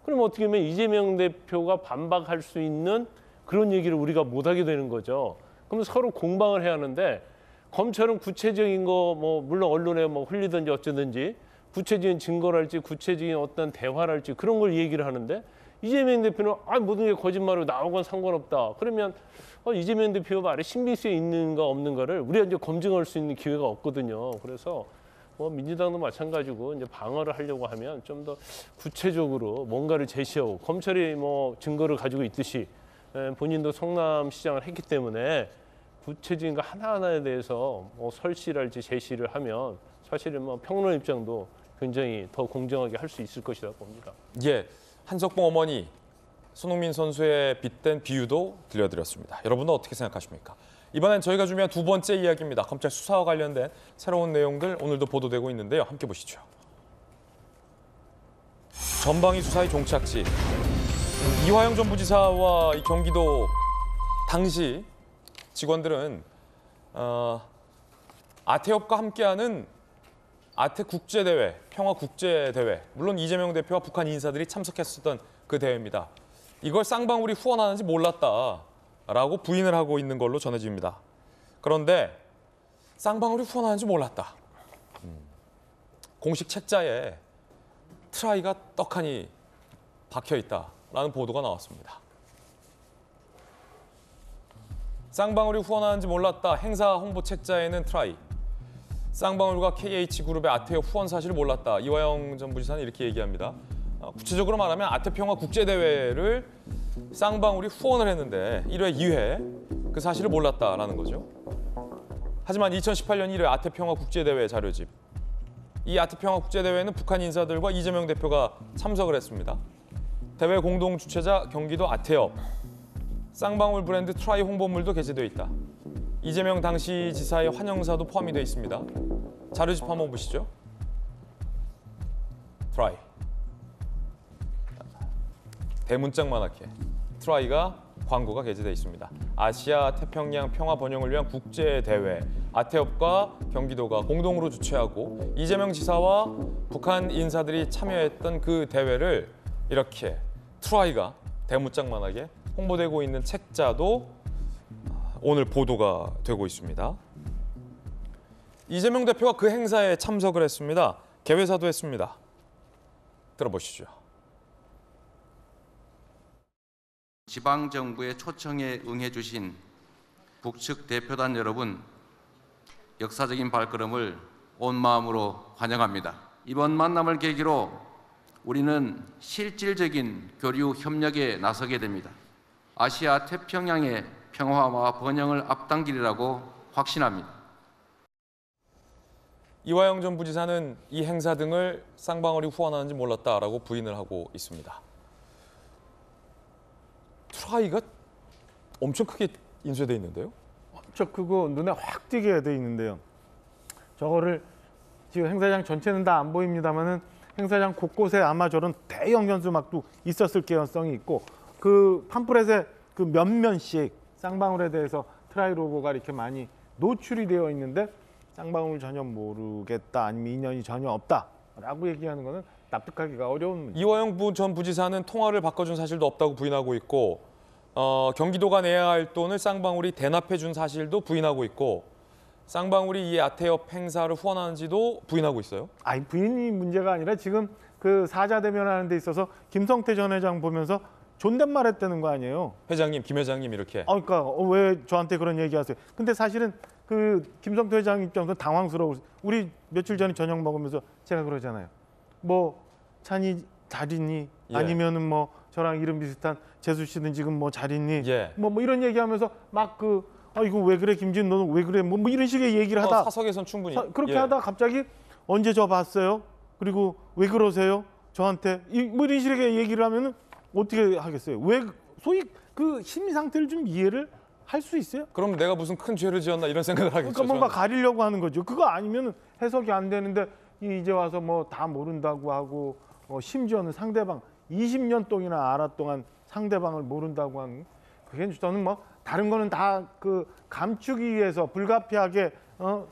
그럼 어떻게 보면 이재명 대표가 반박할 수 있는 그런 얘기를 우리가 못하게 되는 거죠. 그러면 서로 공방을 해야 하는데 검찰은 구체적인 거 뭐 물론 언론에 뭐 흘리든지 어쩌든지 구체적인 증거랄지 구체적인 어떤 대화랄지 그런 걸 얘기를 하는데 이재명 대표는 모든 게 거짓말로 나오건 상관없다. 그러면 이재명 대표 말에 신빙성이 있는가 없는가를 우리가 이제 검증할 수 있는 기회가 없거든요. 그래서 뭐 민주당도 마찬가지고 이제 방어를 하려고 하면 좀 더 구체적으로 뭔가를 제시하고 검찰이 뭐 증거를 가지고 있듯이 본인도 성남시장을 했기 때문에 구체적인 거 하나하나에 대해서 뭐 설시랄지 제시를 하면 사실은 뭐 평론 입장도 굉장히 더 공정하게 할 수 있을 것이라 봅니다.
예, 한석봉 어머니, 손흥민 선수의 빗댄 비유도 들려드렸습니다. 여러분은 어떻게 생각하십니까? 이번엔 저희가 준비한 두 번째 이야기입니다. 검찰 수사와 관련된 새로운 내용들 오늘도 보도되고 있는데요. 함께 보시죠. 전방위 수사의 종착지. 이화영 전 부지사와 이 경기도 당시 직원들은 아태협과 함께하는 아태국제대회, 평화국제대회, 물론 이재명 대표와 북한 인사들이 참석했었던 그 대회입니다. 이걸 쌍방울이 후원하는지 몰랐다라고 부인을 하고 있는 걸로 전해집니다. 그런데 쌍방울이 후원하는지 몰랐다. 공식 책자에 트라이가 떡하니 박혀있다라는 보도가 나왔습니다. 쌍방울이 후원하는지 몰랐다. 행사 홍보 책자에는 트라이. 쌍방울과 KH그룹의 아태협 후원 사실을 몰랐다. 이화영 전 부지사는 이렇게 얘기합니다. 구체적으로 말하면 아태평화 국제대회를 쌍방울이 후원을 했는데 1회, 2회 그 사실을 몰랐다라는 거죠. 하지만 2018년 1회 아태평화 국제대회 자료집. 이 아태평화 국제대회는 북한 인사들과 이재명 대표가 참석을 했습니다. 대회 공동 주최자 경기도 아태협. 쌍방울 브랜드 트라이 홍보물도 게재되어 있다. 이재명 당시 지사의 환영사도 포함이 되어 있습니다. 자료집 한번 보시죠. 트라이. 대문짝만하게 트라이가 광고가 게재되어 있습니다. 아시아 태평양 평화 번영을 위한 국제대회. 아태협과 경기도가 공동으로 주최하고 이재명 지사와 북한 인사들이 참여했던 그 대회를 이렇게 트라이가 대문짝만하게 홍보되고 있는 책자도 오늘 보도가 되고 있습니다. 이재명 대표가 그 행사에 참석을 했습니다. 개회사도 했습니다. 들어보시죠.
지방정부의 초청에 응해주신 북측 대표단 여러분, 역사적인 발걸음을 온 마음으로 환영합니다. 이번 만남을 계기로 우리는 실질적인 교류 협력에 나서게 됩니다. 아시아 태평양의 평화와 번영을 앞당기리라고 확신합니다.
이화영 전 부지사는 이 행사 등을 쌍방울이 후원하는지 몰랐다라고 부인을 하고 있습니다. 트라이가 엄청 크게 인쇄돼 있는데요?
엄청 크고 눈에 확 띄게 돼 있는데요. 저거를 지금 행사장 전체는 다 안 보입니다만은 행사장 곳곳에 아마 저런 대형 현수막도 있었을 개연성이 있고 그 팜플렛에 그 몇몇씩 쌍방울에 대해서 트라이 로고가 이렇게 많이 노출이 되어 있는데 쌍방울 전혀 모르겠다 아니면 인연이 전혀 없다라고 얘기하는 거는 납득하기가 어려운 문제.
이화영 전 부지사는 통화를 바꿔준 사실도 없다고 부인하고 있고 경기도가 내야 할 돈을 쌍방울이 대납해준 사실도 부인하고 있고 쌍방울이 이 아태협 행사를 후원하는지도 부인하고 있어요.
아니 부인이 문제가 아니라 지금 그 사자 대면하는 데 있어서 김성태 전 회장 보면서 존댓말했다는 거 아니에요.
회장님, 김 회장님 이렇게.
그러니까 왜 저한테 그런 얘기하세요? 근데 사실은 그 김성태 회장 입장에서 당황스러워. 우리 며칠 전에 저녁 먹으면서 제가 그러잖아요. 뭐 찬이 잘 있니?
예.
아니면은 뭐 저랑 이름 비슷한 재수 씨는 지금 뭐 잘 있니?
예.
뭐 이런 얘기하면서 막 이거 왜 그래 김진 너는 왜 그래? 뭐 이런 식의 얘기를 하다
사석에선 충분히
그렇게
예.
하다 갑자기 언제 저 봤어요? 그리고 왜 그러세요? 저한테 뭐 이런 식의 얘기를 하면은 어떻게 하겠어요? 왜 소위 그 심리 상태를 좀 이해를 할 수 있어요?
그럼 내가 무슨 큰 죄를 지었나 이런 생각을 하겠죠.
그러니까 뭔가
저는.
가리려고 하는 거죠. 그거 아니면 해석이 안 되는데 이제 와서 뭐 다 모른다고 하고 심지어는 상대방 20년 동이나 알았동안 상대방을 모른다고 하는 그게 저는 뭐 다른 거는 다 그 감추기 위해서 불가피하게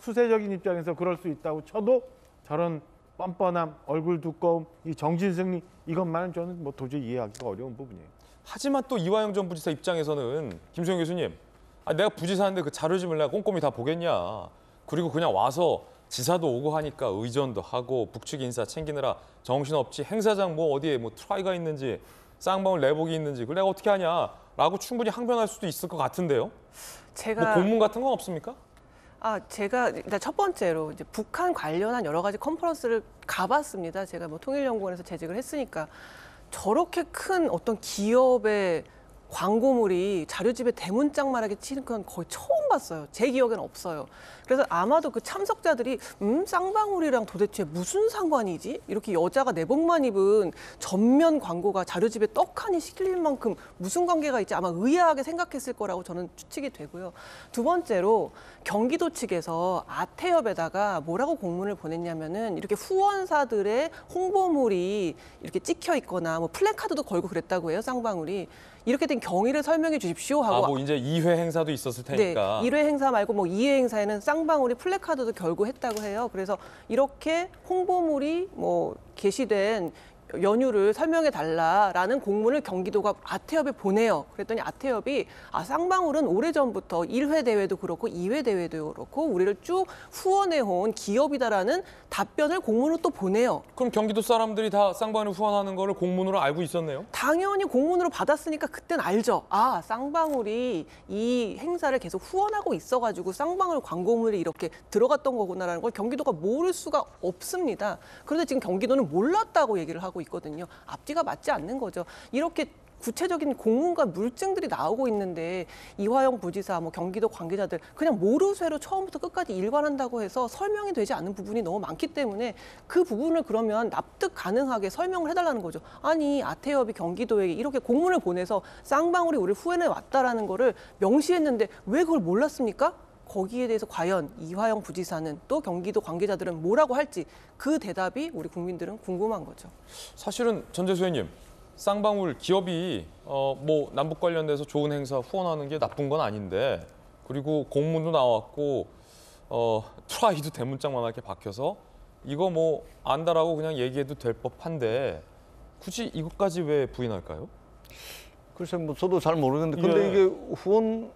수세적인 입장에서 그럴 수 있다고 쳐도 저런 뻔뻔함, 얼굴 두꺼움, 이 정신승리 이것만은 저는 뭐 도저히 이해하기가 어려운 부분이에요.
하지만 또 이화영 전 부지사 입장에서는 김소영 교수님, 내가 부지사인데 그 자료집을 내가 꼼꼼히 다 보겠냐. 그리고 그냥 와서 지사도 오고 하니까 의전도 하고 북측 인사 챙기느라 정신없지 행사장 뭐 어디에 뭐 트라이가 있는지 쌍방울 내복이 있는지 그걸 내가 어떻게 하냐라고 충분히 항변할 수도 있을 것 같은데요.
제가
뭐 공문 같은 건 없습니까?
제가 일단 첫 번째로 이제 북한 관련한 여러 가지 컨퍼런스를 가봤습니다. 제가 뭐 통일연구원에서 재직을 했으니까 저렇게 큰 어떤 기업의 광고물이 자료집에 대문짝만하게 치는 건 거의 처음 봤어요. 제 기억에는 없어요. 그래서 아마도 그 참석자들이 쌍방울이랑 도대체 무슨 상관이지? 이렇게 여자가 내복만 입은 전면 광고가 자료집에 떡하니 실릴 만큼 무슨 관계가 있지? 아마 의아하게 생각했을 거라고 저는 추측이 되고요. 두 번째로 경기도 측에서 아태협에다가 뭐라고 공문을 보냈냐면은 이렇게 후원사들의 홍보물이 이렇게 찍혀 있거나 뭐 플래카드도 걸고 그랬다고 해요. 쌍방울이. 이렇게 된 경위를 설명해 주십시오 하고
뭐 이제 2회 행사도 있었을 테니까.
네, 1회 행사 말고 뭐 2회 행사에는 쌍방울이 플래카드도 결고 했다고 해요. 그래서 이렇게 홍보물이 뭐 게시된 연유를 설명해 달라라는 공문을 경기도가 아태협에 보내요. 그랬더니 아태협이 쌍방울은 오래전부터 1회 대회도 그렇고 2회 대회도 그렇고 우리를 쭉 후원해온 기업이다라는 답변을 공문으로 또 보내요.
그럼 경기도 사람들이 다 쌍방울을 후원하는 거를 공문으로 알고 있었네요?
당연히 공문으로 받았으니까 그땐 알죠. 쌍방울이 이 행사를 계속 후원하고 있어가지고 쌍방울 광고물이 이렇게 들어갔던 거구나라는 걸 경기도가 모를 수가 없습니다. 그런데 지금 경기도는 몰랐다고 얘기를 하고 있거든요. 앞뒤가 맞지 않는 거죠. 이렇게 구체적인 공문과 물증들이 나오고 있는데 이화영 부지사, 뭐 경기도 관계자들 그냥 모르쇠로 처음부터 끝까지 일관한다고 해서 설명이 되지 않는 부분이 너무 많기 때문에 그 부분을 그러면 납득 가능하게 설명을 해달라는 거죠. 아니 아태협이 경기도에게 이렇게 공문을 보내서 쌍방울이 우리를 후원해 왔다라는 거를 명시했는데 왜 그걸 몰랐습니까? 거기에 대해서 과연 이화영 부지사는 또 경기도 관계자들은 뭐라고 할지 그 대답이 우리 국민들은 궁금한 거죠.
사실은 전재수 의원님, 쌍방울 기업이 뭐 남북 관련돼서 좋은 행사 후원하는 게 나쁜 건 아닌데 그리고 공문도 나왔고 트라이도 대문짝만하게 박혀서 이거 뭐 안다라고 그냥 얘기해도 될 법한데 굳이 이것까지 왜 부인할까요?
글쎄 뭐 저도 잘 모르겠는데 근데
예.
이게 후원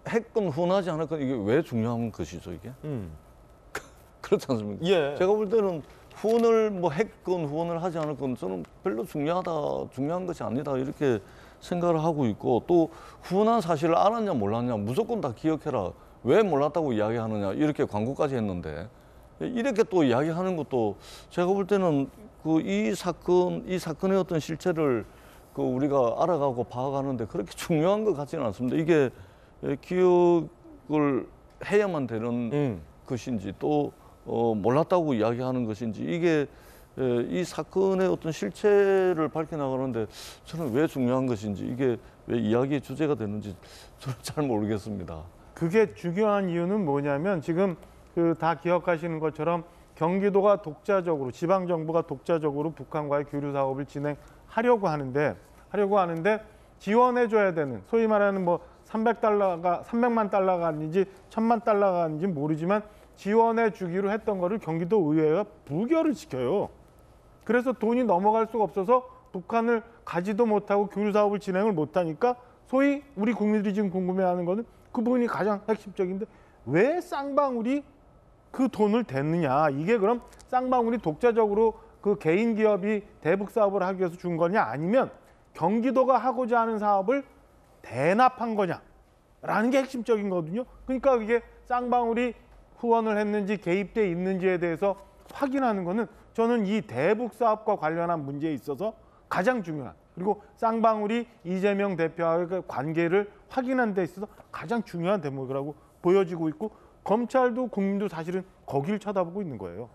했건 후원하지 않았건 이게 왜 중요한 것이죠 이게? 그렇지 않습니까?
예.
제가 볼 때는 후원을 뭐 했건 후원을 하지 않았건 저는 별로 중요한 것이 아니다 이렇게 생각을 하고 있고, 또 후원한 사실을 알았냐 몰랐냐 무조건 다 기억해라. 왜 몰랐다고 이야기하느냐 이렇게 광고까지 했는데, 이렇게 또 이야기하는 것도 제가 볼 때는 그 이 사건의 어떤 실체를 그 우리가 알아가고 파악하는데 그렇게 중요한 것 같지는 않습니다. 이게 기억을 해야만 되는 것인지 또 몰랐다고 이야기하는 것인지, 이게 이 사건의 어떤 실체를 밝혀나가는데 저는 왜 중요한 것인지, 이게 왜 이야기의 주제가 되는지 저는 잘 모르겠습니다.
그게 중요한 이유는 뭐냐면 지금 그 다 기억하시는 것처럼 경기도가 독자적으로, 지방 정부가 독자적으로 북한과의 교류 사업을 진행하려고 하는데 지원해 줘야 되는, 소위 말하는 뭐 300만 달러가 아닌지 1000만 달러가 아닌지 모르지만 지원해 주기로 했던 거를 경기도 의회가 부결을 시켜요. 그래서 돈이 넘어갈 수가 없어서 북한을 가지도 못하고 교류 사업을 진행을 못하니까, 소위 우리 국민들이 지금 궁금해하는 거는 그 부분이 가장 핵심적인데, 왜 쌍방울이 그 돈을 댔느냐, 이게 그럼 쌍방울이 독자적으로 그 개인 기업이 대북 사업을 하기 위해서 준 거냐, 아니면 경기도가 하고자 하는 사업을 대납한 거냐라는 게 핵심적인 거거든요. 그러니까 이게 쌍방울이 후원을 했는지 개입돼 있는지에 대해서 확인하는 거는 저는 이 대북 사업과 관련한 문제에 있어서 가장 중요한, 그리고 쌍방울이 이재명 대표와의 관계를 확인하는 데 있어서 가장 중요한 대목이라고 보여지고 있고, 검찰도 국민도 사실은 거기를 쳐다보고 있는 거예요.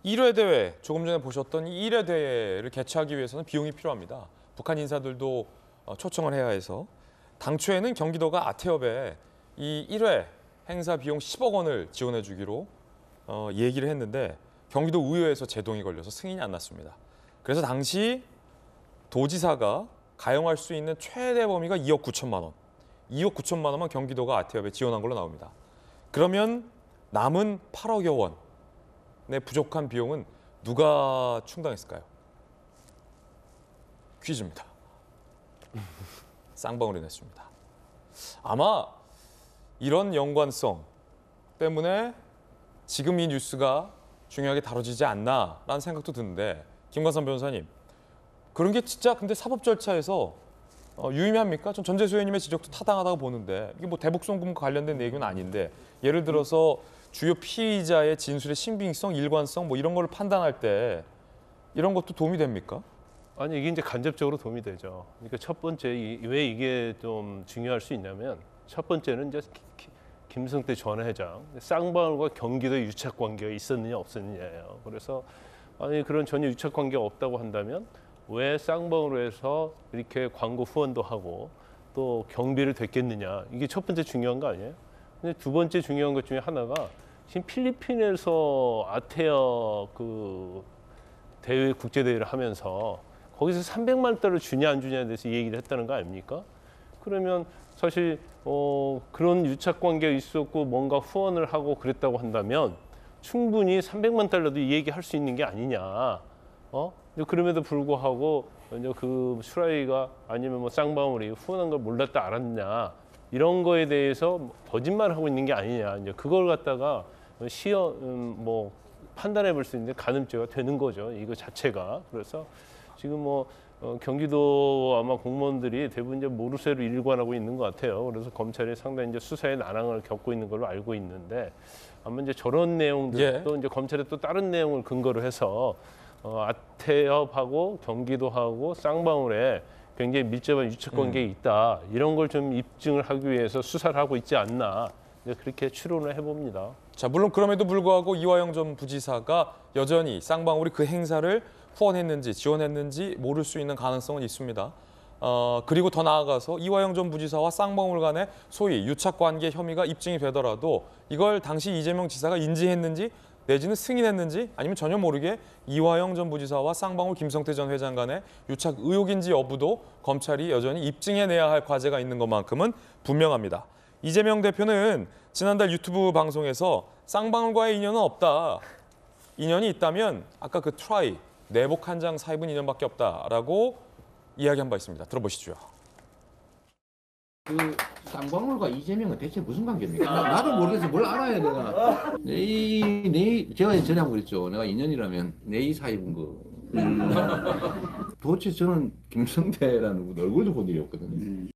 1회 대회, 조금 전에 보셨던 이 1회 대회를 개최하기 위해서는 비용이 필요합니다. 북한 인사들도 초청을 해야 해서 당초에는 경기도가 아태협에 이 1회 행사 비용 10억 원을 지원해 주기로 얘기를 했는데 경기도 의회에서 제동이 걸려서 승인이 안 났습니다. 그래서 당시 도지사가 가용할 수 있는 최대 범위가 2억 9천만 원. 2억 9천만 원만 경기도가 아태협에 지원한 걸로 나옵니다. 그러면 남은 8억여 원의 부족한 비용은 누가 충당했을까요? 퀴즈입니다. 쌍방울이 냈습니다. 아마 이런 연관성 때문에 지금 이 뉴스가 중요하게 다뤄지지 않나라는 생각도 드는데, 김관삼 변호사님, 그런 게 진짜 근데 사법 절차에서 유의미합니까? 전 전재수 의원님의 지적도 타당하다고 보는데, 이게 뭐 대북송금과 관련된 내용은 아닌데, 예를 들어서 주요 피의자의 진술의 신빙성, 일관성 뭐 이런 걸 판단할 때 이런 것도 도움이 됩니까?
아니, 이게 이제 간접적으로 도움이 되죠. 그러니까 첫 번째, 왜 이게 좀 중요할 수 있냐면, 첫 번째는 이제 김성태 전 회장, 쌍방울과 경기도의 유착 관계가 있었느냐 없었느냐예요. 그래서 아니, 그런 전혀 유착 관계가 없다고 한다면 왜 쌍방울에서 이렇게 광고 후원도 하고 또 경비를 댔겠느냐, 이게 첫 번째 중요한 거 아니에요? 근데 두 번째 중요한 것 중에 하나가 지금 필리핀에서 아태어 그 대회, 국제 대회를 하면서 거기서 300만 달러 주냐 안 주냐에 대해서 얘기를 했다는 거 아닙니까? 그러면 사실 그런 유착 관계가 있었고 뭔가 후원을 하고 그랬다고 한다면 충분히 300만 달러도 얘기할 수 있는 게 아니냐. 그럼에도 불구하고 이제 그 슈라이가 아니면 뭐 쌍방울이 후원한 걸 몰랐다 알았냐, 이런 거에 대해서 거짓말을 하고 있는 게 아니냐, 이제 그걸 갖다가 뭐 판단해 볼 수 있는 가늠죄가 되는 거죠, 이거 자체가. 그래서 지금 뭐 경기도 아마 공무원들이 대부분 이제 모르쇠로 일관하고 있는 것 같아요. 그래서 검찰이 상당히 이제 수사의 난항을 겪고 있는 걸로 알고 있는데, 아마 이제 저런 내용들도 이제 검찰이 또 다른 내용을 근거로 해서 아태협하고 경기도하고 쌍방울에 굉장히 밀접한 유착 관계가 있다, 이런 걸 좀 입증을 하기 위해서 수사를 하고 있지 않나, 그렇게 추론을 해봅니다.
자, 물론 그럼에도 불구하고 이화영 전 부지사가 여전히 쌍방울이 그 행사를 후원했는지 지원했는지 모를 수 있는 가능성은 있습니다. 그리고 더 나아가서 이화영 전 부지사와 쌍방울 간의 소위 유착관계 혐의가 입증이 되더라도 이걸 당시 이재명 지사가 인지했는지 내지는 승인했는지, 아니면 전혀 모르게 이화영 전 부지사와 쌍방울 김성태 전 회장 간의 유착 의혹인지 여부도 검찰이 여전히 입증해내야 할 과제가 있는 것만큼은 분명합니다. 이재명 대표는 지난달 유튜브 방송에서 쌍방울과의 인연은 없다. 인연이 있다면 아까 그 트라이, 내복 한 장 사입은 인연밖에 없다라고 이야기한 바 있습니다. 들어보시죠.
그 쌍방울과 이재명은 대체 무슨 관계입니까? 나도 모르겠어. 뭘 알아야 내가. 제가 전에 한번 그랬죠. 내가 인연이라면 내이 사입은 거. 도대체 저는 김성태라는 분 얼굴도 본 일이 없거든요.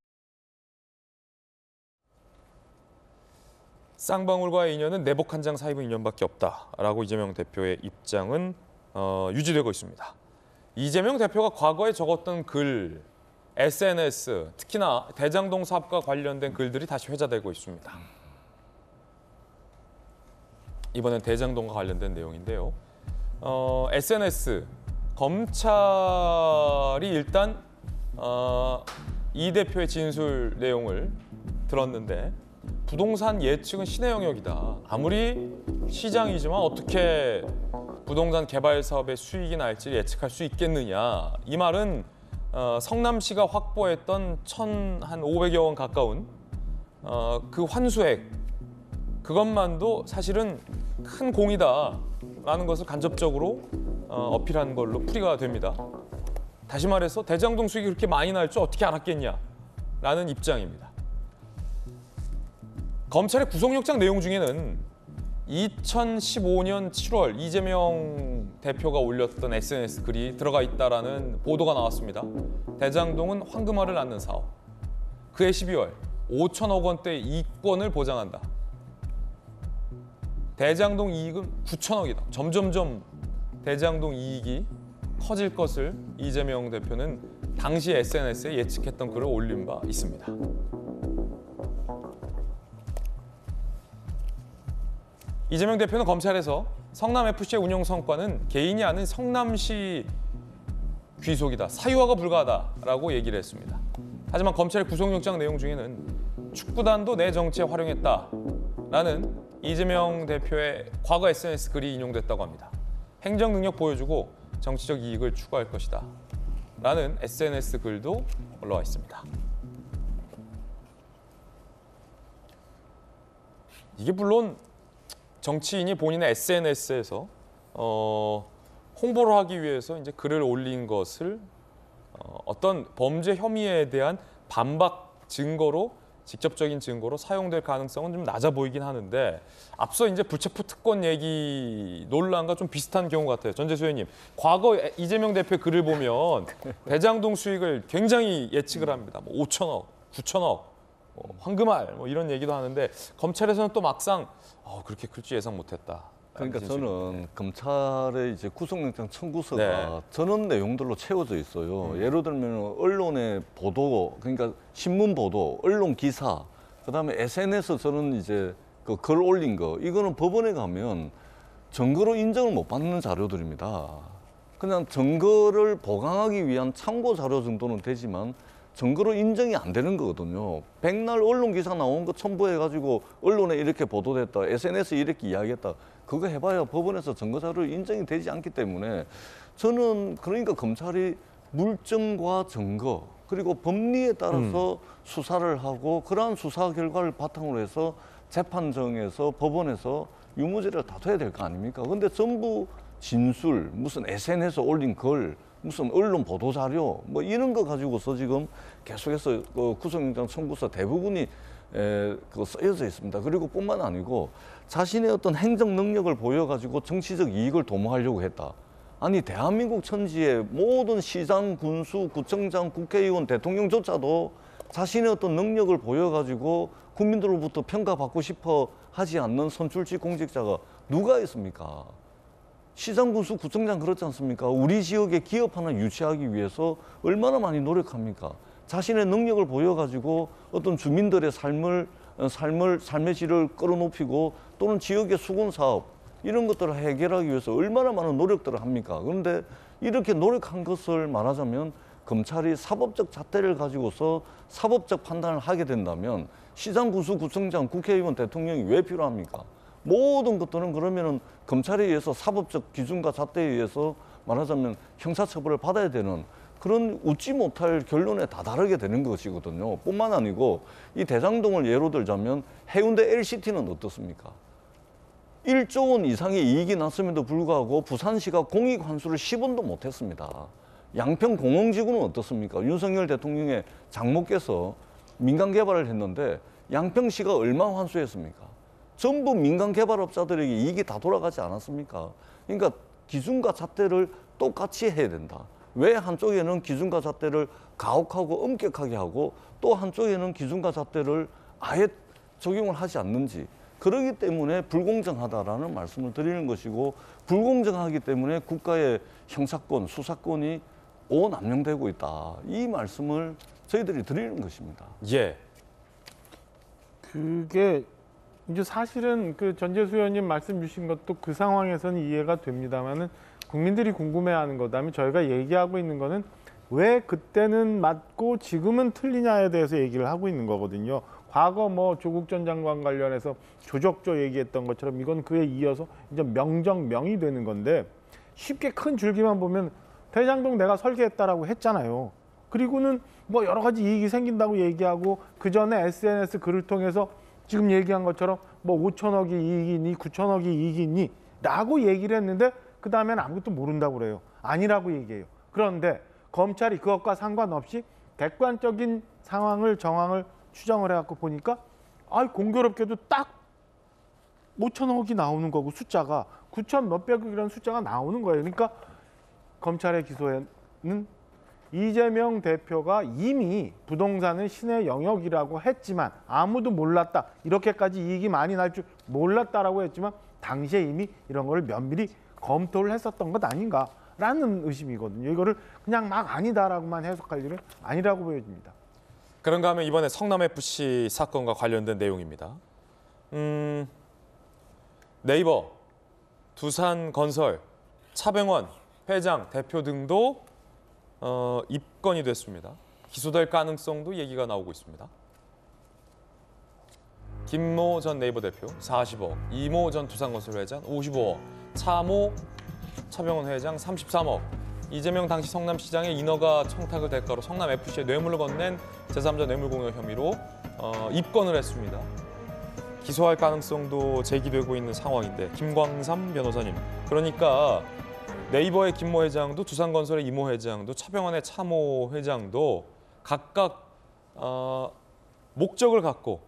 쌍방울과의 인연은 내복 한 장 사입은 인연밖에 없다라고 이재명 대표의 입장은 유지되고 있습니다. 이재명 대표가 과거에 적었던 글, SNS, 특히나 대장동 사업과 관련된 글들이 다시 회자되고 있습니다. 이번엔 대장동과 관련된 내용인데요. SNS, 검찰이 일단 이 대표의 진술 내용을 들었는데 부동산 예측은 신의 영역이다. 아무리 시장이지만 어떻게 부동산 개발 사업의 수익이 날지 예측할 수 있겠느냐. 이 말은 성남시가 확보했던 1,500여 원 가까운 그 환수액, 그것만도 사실은 큰 공이다라는 것을 간접적으로 어필한 걸로 풀이가 됩니다. 다시 말해서 대장동 수익이 그렇게 많이 날 줄 어떻게 알았겠냐라는 입장입니다. 검찰의 구속영장 내용 중에는 2015년 7월 이재명 대표가 올렸던 SNS 글이 들어가 있다라는 보도가 나왔습니다. 대장동은 황금알을 낳는 사업. 그해 12월 5천억 원대의 이권을 보장한다. 대장동 이익은 9천억이다. 점점점 대장동 이익이 커질 것을 이재명 대표는 당시 SNS에 예측했던 글을 올린 바 있습니다. 이재명 대표는 검찰에서 성남FC의 운영 성과는 개인이 아닌 성남시 귀속이다, 사유화가 불가하다라고 얘기를 했습니다. 하지만 검찰의 구속영장 내용 중에는 축구단도 내 정치에 활용했다라는 이재명 대표의 과거 SNS 글이 인용됐다고 합니다. 행정 능력 보여주고 정치적 이익을 추구할 것이다 라는 SNS 글도 올라와 있습니다. 이게 물론 정치인이 본인의 SNS에서 홍보를 하기 위해서 이제 글을 올린 것을 어떤 범죄 혐의에 대한 반박 증거로, 직접적인 증거로 사용될 가능성은 좀 낮아 보이긴 하는데, 앞서 이제 불체포 특권 얘기 논란과 좀 비슷한 경우 같아요. 전재수 의원님, 과거 이재명 대표 글을 보면 대장동 수익을 굉장히 예측을 합니다. 뭐 5천억, 9천억, 황금알 뭐 이런 얘기도 하는데 검찰에서는 또 막상 그렇게 클 줄 예상 못했다.
그러니까 저는 검찰의 이제 구속영장 청구서가 저런 내용들로 채워져 있어요. 예를 들면 언론의 보도, 그러니까 신문 보도, 언론 기사, 그다음에 SNS 저는 이제 그 글 올린 거, 이거는 법원에 가면 증거로 인정을 못 받는 자료들입니다. 그냥 증거를 보강하기 위한 참고 자료 정도는 되지만 증거로 인정이 안 되는 거거든요. 백날 언론 기사 나온 거 첨부해가지고 언론에 이렇게 보도됐다, SNS에 이렇게 이야기했다, 그거 해봐야 법원에서 증거 자료로 인정이 되지 않기 때문에 저는 그러니까 검찰이 물증과 증거 그리고 법리에 따라서 수사를 하고 그러한 수사 결과를 바탕으로 해서 재판정에서 법원에서 유무죄를 다퉈야 될 거 아닙니까? 근데 전부 진술, 무슨 SNS에 올린 글, 무슨 언론 보도 자료 뭐 이런 거 가지고서 지금 계속해서 구속영장 청구서 대부분이 쓰여져 있습니다. 그리고 뿐만 아니고 자신의 어떤 행정 능력을 보여가지고 정치적 이익을 도모하려고 했다. 아니 대한민국 천지의 모든 시장, 군수, 구청장, 국회의원, 대통령조차도 자신의 어떤 능력을 보여가지고 국민들로부터 평가받고 싶어 하지 않는 선출직 공직자가 누가 있습니까? 시장, 군수, 구청장 그렇지 않습니까? 우리 지역에 기업 하나 유치하기 위해서 얼마나 많이 노력합니까? 자신의 능력을 보여가지고 어떤 주민들의 삶의 질을 끌어높이고 또는 지역의 수건 사업 이런 것들을 해결하기 위해서 얼마나 많은 노력들을 합니까? 그런데 이렇게 노력한 것을 말하자면 검찰이 사법적 잣대를 가지고서 사법적 판단을 하게 된다면 시장, 군수, 구청장, 국회의원, 대통령이 왜 필요합니까? 모든 것들은 그러면은 검찰에 의해서 사법적 기준과 잣대에 의해서 말하자면 형사처벌을 받아야 되는 그런 웃지 못할 결론에 다다르게 되는 것이거든요. 뿐만 아니고 이 대장동을 예로 들자면 해운대 LCT는 어떻습니까? 1조 원 이상의 이익이 났음에도 불구하고 부산시가 공익 환수를 10원도 못했습니다. 양평 공흥지구는 어떻습니까? 윤석열 대통령의 장모께서 민간 개발을 했는데 양평시가 얼마 환수했습니까? 전부 민간 개발업자들에게 이익이 다 돌아가지 않았습니까? 그러니까 기준과 잣대를 똑같이 해야 된다. 왜 한쪽에는 기준과 잣대를 가혹하고 엄격하게 하고 또 한쪽에는 기준과 잣대를 아예 적용을 하지 않는지. 그러기 때문에 불공정하다라는 말씀을 드리는 것이고, 불공정하기 때문에 국가의 형사권, 수사권이 오남용되고 있다. 이 말씀을 저희들이 드리는 것입니다.
예.
그게 이제 사실은 그 전재수 의원님 말씀 주신 것도 그 상황에서는 이해가 됩니다만은 국민들이 궁금해하는 것, 그다음에 저희가 얘기하고 있는 거는 왜 그때는 맞고 지금은 틀리냐에 대해서 얘기를 하고 있는 거거든요. 과거 뭐 조국 전 장관 관련해서 조적조 얘기했던 것처럼 이건 그에 이어서 이제 명정명이 되는 건데, 쉽게 큰 줄기만 보면 대장동 내가 설계했다라고 했잖아요. 그리고는 뭐 여러 가지 이익이 생긴다고 얘기하고, 그 전에 SNS 글을 통해서 지금 얘기한 것처럼 뭐 5천억이 이익이니 9천억이 이익이니 라고 얘기를 했는데, 그 다음에는 아무것도 모른다고 그래요. 아니라고 얘기해요. 그런데 검찰이 그것과 상관없이 객관적인 상황을, 정황을 추정을 해갖고 보니까 공교롭게도 딱 5천억이 나오는 거고, 숫자가 9천 몇백억이라는 숫자가 나오는 거예요. 그러니까 검찰의 기소에는 이재명 대표가 이미 부동산은 신의 영역이라고 했지만 아무도 몰랐다. 이렇게까지 이익이 많이 날 줄 몰랐다라고 했지만 당시에 이미 이런 걸 면밀히 검토를 했었던 것 아닌가라는 의심이거든요. 이거를 그냥 막 아니다라고만 해석할 일은 아니라고 보여집니다.
그런가 하면 이번에 성남FC 사건과 관련된 내용입니다. 네이버, 두산건설, 차병원 회장, 대표 등도 입건이 됐습니다. 기소될 가능성도 얘기가 나오고 있습니다. 김모 전 네이버 대표 40억, 이모 전 두산건설 회장 55억, 차모 차병원 회장 33억, 이재명 당시 성남시장의 인허가 청탁을 대가로 성남FC에 뇌물을 건넨 제3자 뇌물공여 혐의로 입건을 했습니다. 기소할 가능성도 제기되고 있는 상황인데, 김광삼 변호사님, 그러니까 네이버의 김모 회장도 두산건설의 이모 회장도 차병원의 차모 회장도 각각 목적을 갖고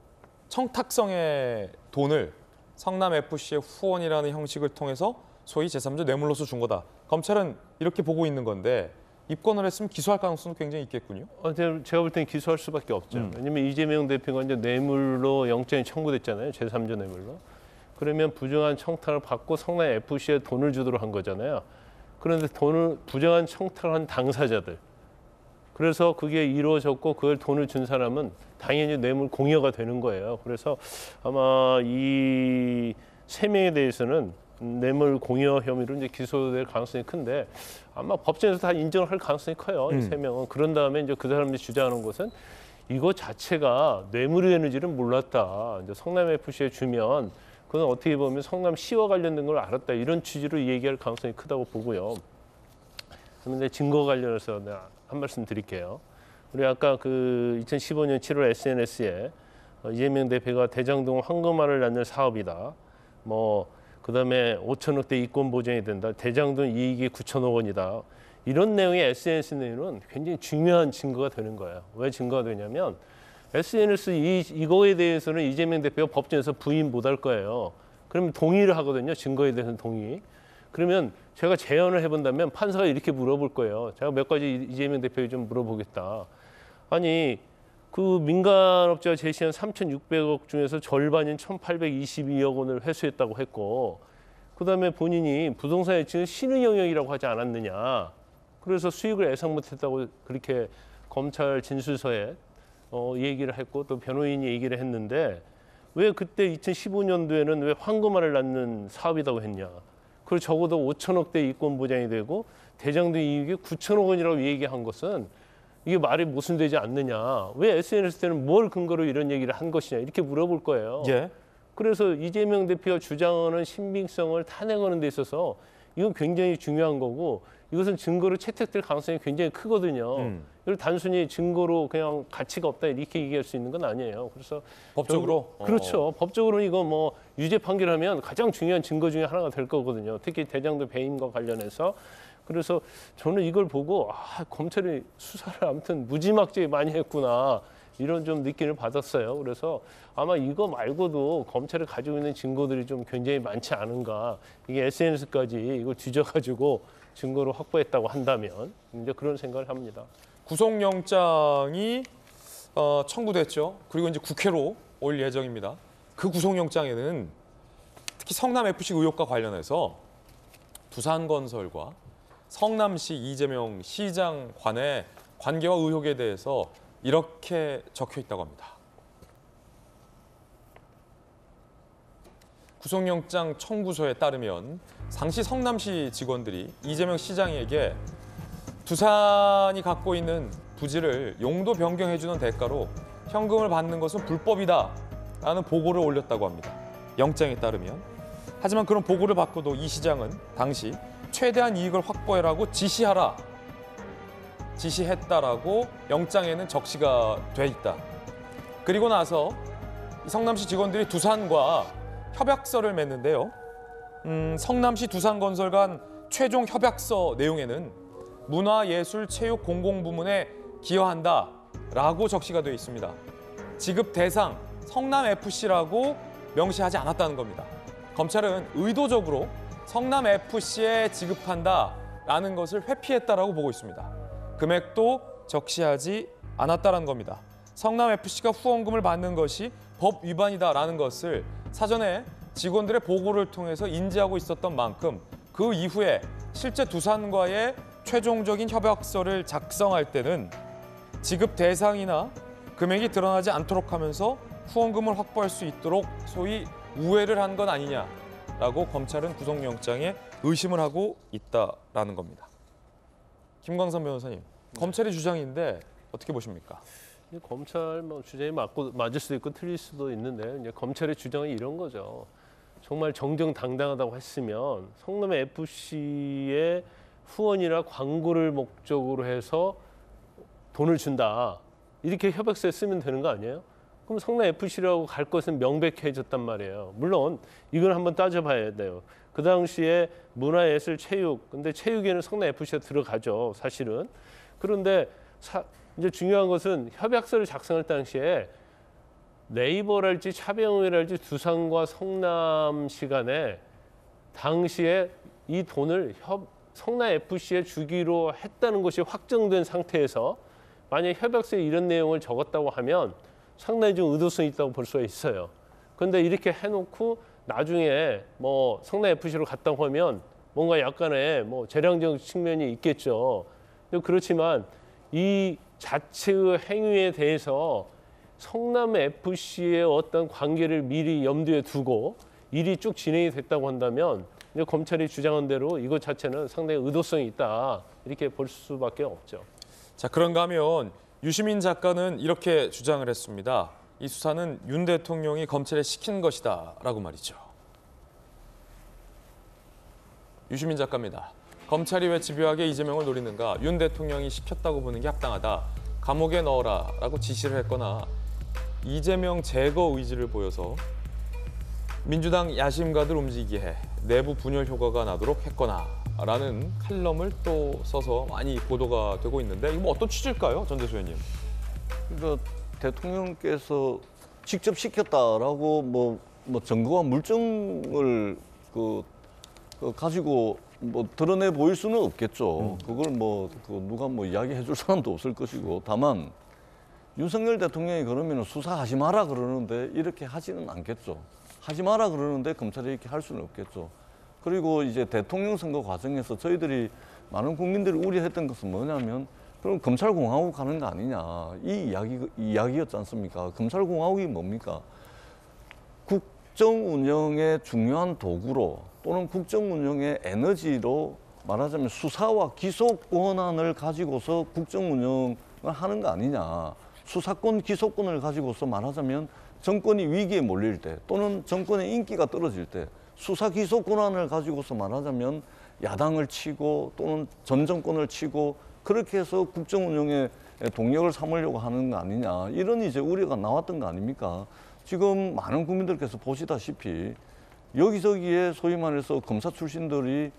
청탁성의 돈을 성남FC의 후원이라는 형식을 통해서 소위 제3자 뇌물로서 준 거다. 검찰은 이렇게 보고 있는 건데, 입건을 했으면 기소할 가능성도 굉장히 있겠군요.
제가 볼 때는 기소할 수밖에 없죠. 왜냐하면 이재명 대표가 이제 뇌물로 영장이 청구됐잖아요. 제3자 뇌물로. 그러면 부정한 청탁을 받고 성남FC에 돈을 주도록 한 거잖아요. 그런데 부정한 청탁을 한 당사자들, 그래서 그게 이루어졌고 그걸 돈을 준 사람은 당연히 뇌물 공여가 되는 거예요. 그래서 아마 이 3명에 대해서는 뇌물 공여 혐의로 이제 기소될 가능성이 큰데, 아마 법정에서 다 인정을 할 가능성이 커요. 이 3명은. 그런 다음에 이제 그 사람들이 주장하는 것은 이거 자체가 뇌물이 되는지는 몰랐다. 이제 성남FC에 주면 그건 어떻게 보면 성남시와 관련된 걸 알았다. 이런 취지로 얘기할 가능성이 크다고 보고요. 그런데 증거 관련해서 내가 한 말씀 드릴게요. 우리 아까 그 2015년 7월 SNS에 이재명 대표가 대장동 황금알을 낳는 사업이다. 그다음에 5천억대 이권 보장이 된다. 대장동 이익이 9천억 원이다. 이런 내용의 SNS 내용은 굉장히 중요한 증거가 되는 거예요. 왜 증거가 되냐면 SNS 이거에 대해서는 이재명 대표가 법정에서 부인 못할 거예요. 그러면 동의를 하거든요. 증거에 대해서는 동의. 그러면 제가 재연을 해본다면 판사가 이렇게 물어볼 거예요. 제가 몇 가지 이재명 대표에 좀 물어보겠다. 아니 그 민간업자가 제시한 3,600억 중에서 절반인 1,822억 원을 회수했다고 했고, 그다음에 본인이 부동산 예측은 신의 영역이라고 하지 않았느냐. 그래서 수익을 예상 못했다고 그렇게 검찰 진술서에 얘기를 했고, 또 변호인이 얘기를 했는데, 왜 그때 2015년도에는 왜 황금알을 낳는 사업이라고 했냐. 그리고 적어도 5천억대 이권 보장이 되고 대장동 이익이 9천억 원이라고 얘기한 것은 이게 말이 모순되지 않느냐. 왜 SNS 때는 뭘 근거로 이런 얘기를 한 것이냐. 이렇게 물어볼 거예요.
예. 그래서
이재명 대표가 주장하는 신빙성을 탄핵하는 데 있어서 이건 굉장히 중요한 거고, 이것은 증거로 채택될 가능성이 굉장히 크거든요. 이걸 단순히 증거로 그냥 가치가 없다 이렇게 얘기할 수 있는 건 아니에요. 그래서
법적으로?
그렇죠. 법적으로 이거 뭐 유죄 판결하면 가장 중요한 증거 중에 하나가 될 거거든요. 특히 대장동 배임과 관련해서. 그래서 저는 이걸 보고 검찰이 수사를 아무튼 무지막지하게 많이 했구나. 이런 좀 느낌을 받았어요. 그래서 아마 이거 말고도 검찰이 가지고 있는 증거들이 좀 굉장히 많지 않은가. 이게 SNS까지 이걸 뒤져가지고 증거를 확보했다고 한다면 이제 그런 생각을 합니다.
구속영장이 청구됐죠. 그리고 이제 국회로 올 예정입니다. 그 구속영장에는 특히 성남FC 의혹과 관련해서 두산건설과 성남시 이재명 시장 간의 관계와 의혹에 대해서 이렇게 적혀 있다고 합니다. 구속영장 청구서에 따르면 당시 성남시 직원들이 이재명 시장에게 두산이 갖고 있는 부지를 용도 변경해주는 대가로 현금을 받는 것은 불법이다라는 보고를 올렸다고 합니다. 영장에 따르면. 하지만 그런 보고를 받고도 이 시장은 당시 최대한 이익을 확보해라고 지시했다라고 영장에는 적시가 돼 있다. 그리고 나서 성남시 직원들이 두산과 협약서를 맺는데요. 성남시 두산건설 간 최종 협약서 내용에는 문화예술체육 공공부문에 기여한다라고 적시가 되어 있습니다. 지급 대상 성남FC라고 명시하지 않았다는 겁니다. 검찰은 의도적으로 성남FC에 지급한다라는 것을 회피했다라고 보고 있습니다. 금액도 적시하지 않았다는 겁니다. 성남FC가 후원금을 받는 것이 법 위반이다라는 것을 사전에 직원들의 보고를 통해서 인지하고 있었던 만큼 그 이후에 실제 두산과의 최종적인 협약서를 작성할 때는 지급 대상이나 금액이 드러나지 않도록 하면서 후원금을 확보할 수 있도록 소위 우회를 한 건 아니냐라고 검찰은 구속영장에 의심을 하고 있다라는 겁니다. 김광선 변호사님, 검찰의 주장인데 어떻게 보십니까?
검찰 주장이 맞을 수도 있고 틀릴 수도 있는데 이제 검찰의 주장은 이런 거죠. 정말 정정당당하다고 했으면 성남의 FC의 후원이나 광고를 목적으로 해서 돈을 준다. 이렇게 협약서에 쓰면 되는 거 아니에요? 그럼 성남 FC라고 갈 것은 명백해졌단 말이에요. 물론 이걸 한번 따져봐야 돼요. 그 당시에 문화예술 체육, 근데 체육에는 성남 FC가 들어가죠, 사실은. 그런데 이제 중요한 것은 협약서를 작성할 당시에 네이버랄지 차병이랄지 두산과 성남시 간에 당시에 이 돈을 성남 FC에 주기로 했다는 것이 확정된 상태에서 만약 협약서에 이런 내용을 적었다고 하면 상당히 좀 의도성이 있다고 볼 수가 있어요. 그런데 이렇게 해놓고 나중에 성남 FC로 갔다고 하면 뭔가 약간의 재량적 측면이 있겠죠. 그렇지만 이 자체의 행위에 대해서 성남 FC의 어떤 관계를 미리 염두에 두고 일이 쭉 진행이 됐다고 한다면 검찰이 주장한 대로 이것 자체는 상당히 의도성이 있다 이렇게 볼 수밖에 없죠.
자, 그런가 하면 유시민 작가는 이렇게 주장을 했습니다. 이 수사는 윤 대통령이 검찰에 시킨 것이다라고 말이죠. 유시민 작가입니다. 검찰이 왜 집요하게 이재명을 노리는가? 윤 대통령이 시켰다고 보는 게 합당하다. 감옥에 넣어라라고 지시를 했거나 이재명 제거 의지를 보여서 민주당 야심가들 움직이게 해 내부 분열 효과가 나도록 했거나 라는 칼럼을 또 써서 많이 보도가 되고 있는데 이거 어떤 취지일까요, 전재수 의원님?
그러니까 대통령께서 직접 시켰다라고 증거와 물증을 가지고 드러내 보일 수는 없겠죠. 그걸 누가 이야기해 줄 사람도 없을 것이고, 다만 윤석열 대통령이 그러면 수사하지 마라 그러는데 이렇게 하지는 않겠죠. 하지 마라 그러는데 검찰이 이렇게 할 수는 없겠죠. 그리고 이제 대통령 선거 과정에서 저희들이 많은 국민들이 우려했던 것은 뭐냐면 그럼 검찰공화국 가는 거 아니냐 이 이야기였지 않습니까? 검찰공화국이 뭡니까? 국정 운영의 중요한 도구로 또는 국정 운영의 에너지로 말하자면 수사와 기소 권한을 가지고서 국정 운영을 하는 거 아니냐. 수사권, 기소권을 가지고서 말하자면 정권이 위기에 몰릴 때 또는 정권의 인기가 떨어질 때 수사 기소 권한을 가지고서 말하자면 야당을 치고 또는 전 정권을 치고 그렇게 해서 국정 운영에 동력을 삼으려고 하는 거 아니냐. 이런 이제 우려가 나왔던 거 아닙니까? 지금 많은 국민들께서 보시다시피 여기저기에 소위 말해서 검사 출신들이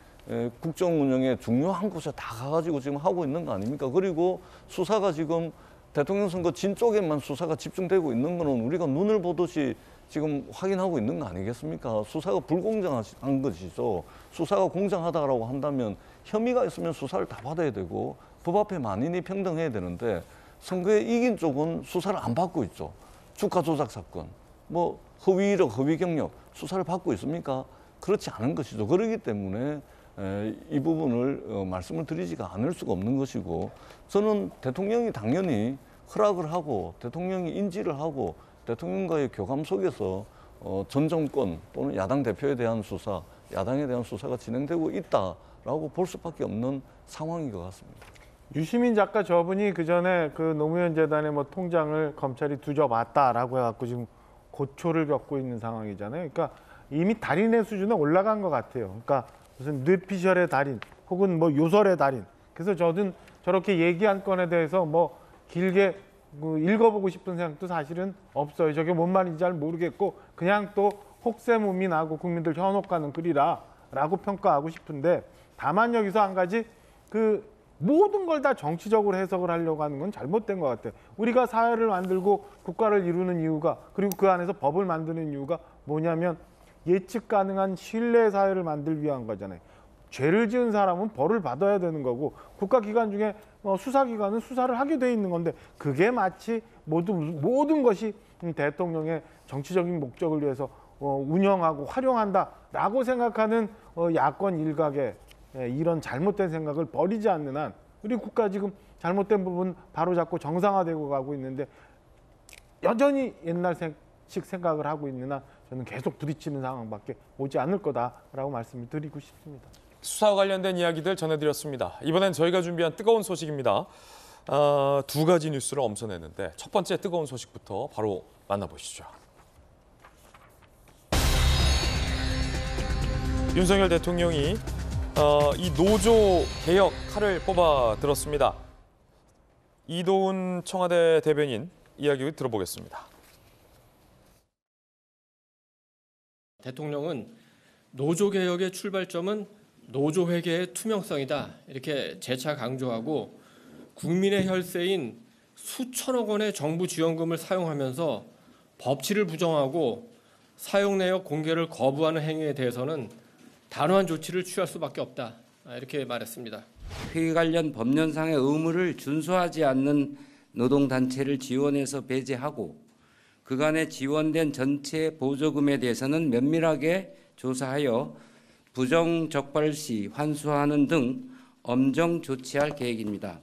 국정 운영에 중요한 곳에 다 가가지고 지금 하고 있는 거 아닙니까? 그리고 수사가 지금 대통령 선거 진 쪽에만 수사가 집중되고 있는 거는 우리가 눈을 보듯이 지금 확인하고 있는 거 아니겠습니까? 수사가 불공정한 것이죠. 수사가 공정하다고 한다면 혐의가 있으면 수사를 다 받아야 되고 법 앞에 만인이 평등해야 되는데 선거에 이긴 쪽은 수사를 안 받고 있죠. 주가 조작 사건, 뭐 허위 이력, 허위 경력 수사를 받고 있습니까? 그렇지 않은 것이죠. 그렇기 때문에 이 부분을 말씀을 드리지가 않을 수가 없는 것이고 저는 대통령이 당연히 허락을 하고 대통령이 인지를 하고 대통령과의 교감 속에서 전 정권 또는 야당 대표에 대한 수사, 야당에 대한 수사가 진행되고 있다라고 볼 수밖에 없는 상황인 것 같습니다.
유시민 작가 저분이 그 전에 그 노무현 재단의 뭐 통장을 검찰이 뒤져봤다라고 해갖고 지금 고초를 겪고 있는 상황이잖아요. 그러니까 이미 달인의 수준에 올라간 것 같아요. 그러니까 무슨 뇌피셜의 달인 혹은 뭐 요설의 달인. 그래서 저는 저렇게 얘기한 건에 대해서 뭐 길게 읽어보고 싶은 생각도 사실은 없어요. 저게 뭔 말인지 잘 모르겠고 그냥 또 혹세무민하고 국민들 현혹하는 글이라라고 평가하고 싶은데 다만 여기서 한 가지 그 모든 걸 다 정치적으로 해석을 하려고 하는 건 잘못된 것 같아요. 우리가 사회를 만들고 국가를 이루는 이유가 그리고 그 안에서 법을 만드는 이유가 뭐냐면 예측 가능한 신뢰 사회를 만들기 위한 거잖아요. 죄를 지은 사람은 벌을 받아야 되는 거고 국가기관 중에 수사기관은 수사를 하게 돼 있는 건데 그게 마치 모든 것이 대통령의 정치적인 목적을 위해서 운영하고 활용한다라고 생각하는 야권 일각의 이런 잘못된 생각을 버리지 않는 한 우리 국가 지금 잘못된 부분 바로잡고 정상화되고 가고 있는데 여전히 옛날식 생각을 하고 있는 한 저는 계속 부딪히는 상황밖에 오지 않을 거다라고 말씀을 드리고 싶습니다.
수사와 관련된 이야기들 전해드렸습니다. 이번엔 저희가 준비한 뜨거운 소식입니다. 두 가지 뉴스를 엄선했는데 첫 번째 뜨거운 소식부터 바로 만나보시죠. 윤석열 대통령이 이 노조 개혁 칼을 뽑아 들었습니다. 이도훈 청와대 대변인 이야기 들어보겠습니다.
대통령은 노조 개혁의 출발점은 노조 회계의 투명성이다 이렇게 재차 강조하고 국민의 혈세인 수천억 원의 정부 지원금을 사용하면서 법치를 부정하고 사용 내역 공개를 거부하는 행위에 대해서는 단호한 조치를 취할 수밖에 없다 이렇게 말했습니다.
회계 관련 법령상의 의무를 준수하지 않는 노동단체를 지원해서 배제하고 그간에 지원된 전체 보조금에 대해서는 면밀하게 조사하여 부정적발 시 환수하는 등 엄정 조치할 계획입니다.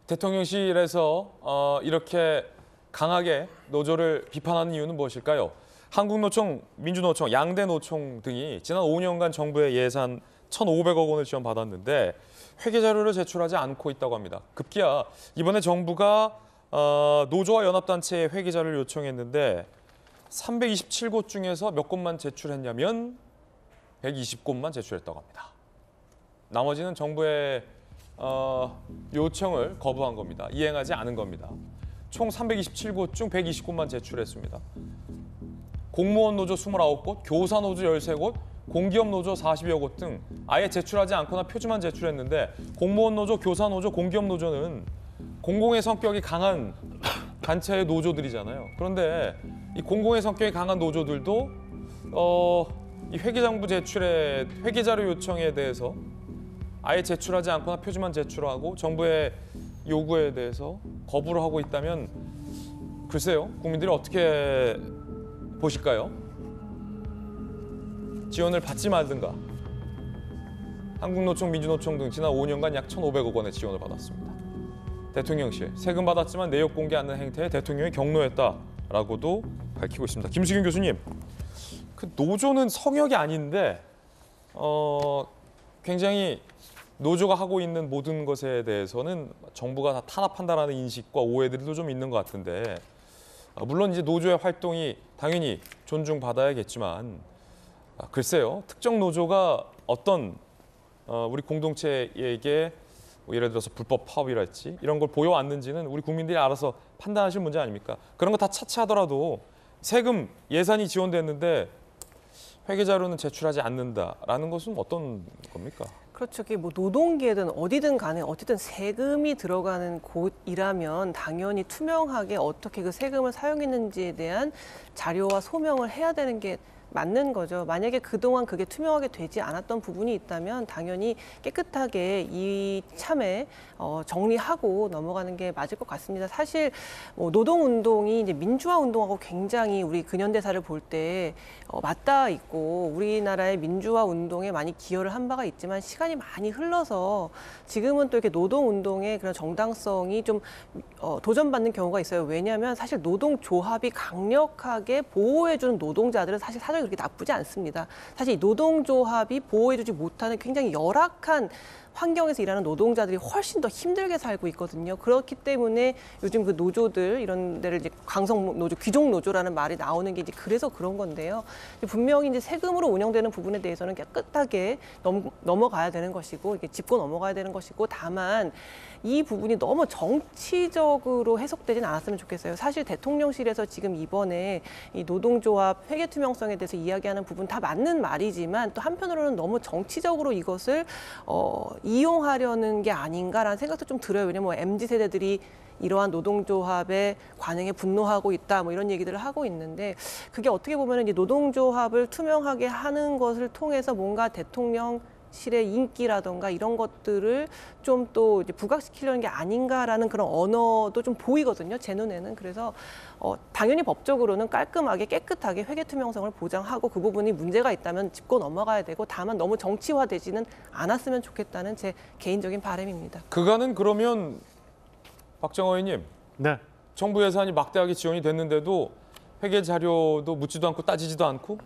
대통령실에서 이렇게 강하게 노조를 비판하는 이유는 무엇일까요? 한국노총, 민주노총, 양대 노총 등이 지난 5년간 정부의 예산 1,500억 원을 지원받았는데 회계 자료를 제출하지 않고 있다고 합니다. 급기야 이번에 정부가 노조와 연합단체에 회계 자료를 요청했는데 327곳 중에서 몇 곳만 제출했냐면 120곳만 제출했다고 합니다. 나머지는 정부의 요청을 거부한 겁니다. 이행하지 않은 겁니다. 총 327곳 중 120곳만 제출했습니다. 공무원 노조 29곳, 교사 노조 13곳, 공기업 노조 40여 곳 등 아예 제출하지 않거나 표지만 제출했는데 공무원 노조, 교사 노조, 공기업 노조는 공공의 성격이 강한 단체의 노조들이잖아요. 그런데 이 공공의 성격이 강한 노조들도 이 회계장부 제출에 회계자료 요청에 대해서 아예 제출하지 않거나 표지만 제출하고 정부의 요구에 대해서 거부를 하고 있다면 글쎄요, 국민들이 어떻게 보실까요? 지원을 받지 말든가. 한국노총, 민주노총 등 지난 5년간 약 1,500억 원의 지원을 받았습니다. 대통령실, 세금 받았지만 내역 공개 않는 행태에 대통령이 경로했다라고도 밝히고 있습니다. 김수균 교수님, 그 노조는 성역이 아닌데 굉장히 노조가 하고 있는 모든 것에 대해서는 정부가 다 탄압한다라는 인식과 오해들도 좀 있는 것 같은데 물론 이제 노조의 활동이 당연히 존중받아야겠지만 글쎄요, 특정 노조가 어떤 우리 공동체에게 뭐 예를 들어서 불법 파업이랄지 이런 걸 보여왔는지는 우리 국민들이 알아서 판단하실 문제 아닙니까? 그런 거 다 차치하더라도 세금 예산이 지원됐는데 회계 자료는 제출하지 않는다라는 것은 어떤 겁니까?
그렇죠. 그게 뭐 노동계든 어디든 간에 어쨌든 세금이 들어가는 곳이라면 당연히 투명하게 어떻게 그 세금을 사용했는지에 대한 자료와 소명을 해야 되는 게 맞는 거죠. 만약에 그동안 그게 투명하게 되지 않았던 부분이 있다면 당연히 깨끗하게 이 참에 정리하고 넘어가는 게 맞을 것 같습니다. 사실 뭐 노동운동이 이제 민주화 운동하고 굉장히 우리 근현대사를 볼 때 맞닿아 있고 우리나라의 민주화 운동에 많이 기여를 한 바가 있지만 시간이 많이 흘러서 지금은 또 이렇게 노동운동의 그런 정당성이 좀 도전받는 경우가 있어요. 왜냐하면 사실 노동조합이 강력하게 보호해주는 노동자들은 사실 사정이 그렇게 나쁘지 않습니다. 사실 이 노동조합이 보호해주지 못하는 굉장히 열악한 환경에서 일하는 노동자들이 훨씬 더 힘들게 살고 있거든요. 그렇기 때문에 요즘 그 노조들 이런 데를 이제 강성 노조, 귀족 노조라는 말이 나오는 게 이제 그래서 그런 건데요. 분명히 이제 세금으로 운영되는 부분에 대해서는 깨끗하게 넘어가야 되는 것이고 이게 짚고 넘어가야 되는 것이고 다만 이 부분이 너무 정치적으로 해석되진 않았으면 좋겠어요. 사실 대통령실에서 지금 이번에 이 노동조합 회계 투명성에 대해서 이야기하는 부분 다 맞는 말이지만 또 한편으로는 너무 정치적으로 이것을 이용하려는 게 아닌가라는 생각도 좀 들어요. 왜냐면 MZ 세대들이 이러한 노동조합의 관행에 분노하고 있다, 뭐 이런 얘기들을 하고 있는데 그게 어떻게 보면 이제 노동조합을 투명하게 하는 것을 통해서 뭔가 대통령실의 인기라던가 이런 것들을 좀 또 이제 부각시키려는 게 아닌가라는 그런 언어도 좀 보이거든요. 제 눈에는. 그래서 당연히 법적으로는 깔끔하게 깨끗하게 회계 투명성을 보장하고 그 부분이 문제가 있다면 짚고 넘어가야 되고 다만 너무 정치화되지는 않았으면 좋겠다는 제 개인적인 바람입니다.
그간은 그러면 박정호 의원님,
네.
정부 예산이 막대하게 지원이 됐는데도 회계 자료도 묻지도 않고 따지지도 않고?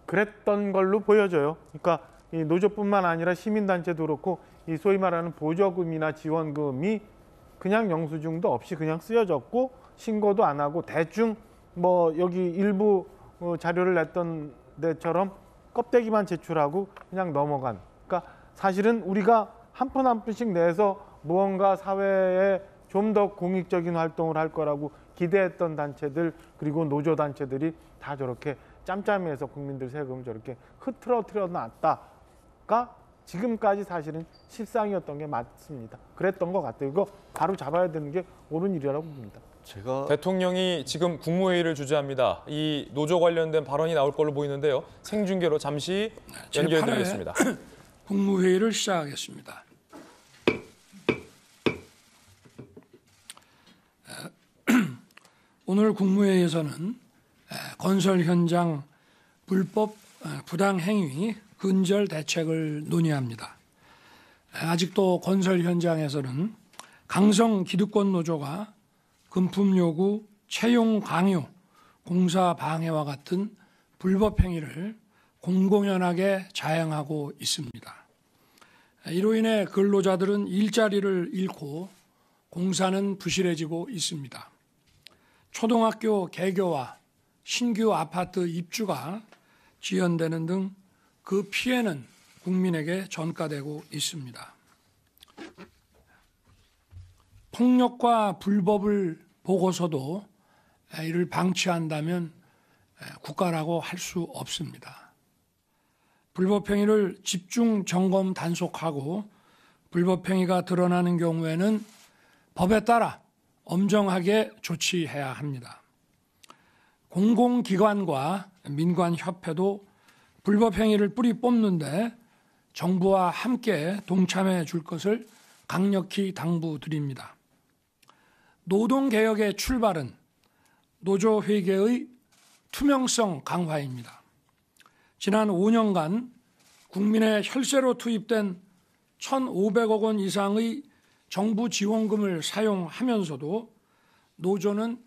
그랬던 걸로 보여져요. 그러니까 이 노조뿐만 아니라 시민단체도 그렇고 이 소위 말하는 보조금이나 지원금이 그냥 영수증도 없이 그냥 쓰여졌고 신고도 안 하고 대충 뭐 여기 일부 자료를 냈던 데처럼 껍데기만 제출하고 그냥 넘어간. 그러니까 사실은 우리가 한 푼 한 푼씩 내서 무언가 사회에 좀 더 공익적인 활동을 할 거라고 기대했던 단체들 그리고 노조 단체들이 다 저렇게 짬짬이해서 국민들 세금을 저렇게 흐트러뜨려 놨다가 지금까지 사실은 실상이었던 게 맞습니다. 그랬던 것 같아요. 이거 바로 잡아야 되는 게 옳은 일이라고 봅니다.
대통령이 지금 국무회의를 주재합니다. 이 노조 관련된 발언이 나올 걸로 보이는데요. 생중계로 잠시 연결해드리겠습니다.
국무회의를 시작하겠습니다. 오늘 국무회의에서는 건설 현장 불법 부당 행위 근절 대책을 논의합니다. 아직도 건설 현장에서는 강성 기득권 노조가 금품 요구, 채용 강요, 공사 방해와 같은 불법 행위를 공공연하게 자행하고 있습니다. 이로 인해 근로자들은 일자리를 잃고 공사는 부실해지고 있습니다. 초등학교 개교와 신규 아파트 입주가 지연되는 등 그 피해는 국민에게 전가되고 있습니다. 폭력과 불법을 보고서도 이를 방치한다면 국가라고 할 수 없습니다. 불법 행위를 집중 점검 단속하고 불법 행위가 드러나는 경우에는 법에 따라 엄정하게 조치해야 합니다. 공공기관과 민관협회도 불법 행위를 뿌리 뽑는데 정부와 함께 동참해 줄 것을 강력히 당부드립니다. 노동개혁의 출발은 노조회계의 투명성 강화입니다. 지난 5년간 국민의 혈세로 투입된 1,500억 원 이상의 정부 지원금을 사용하면서도 노조는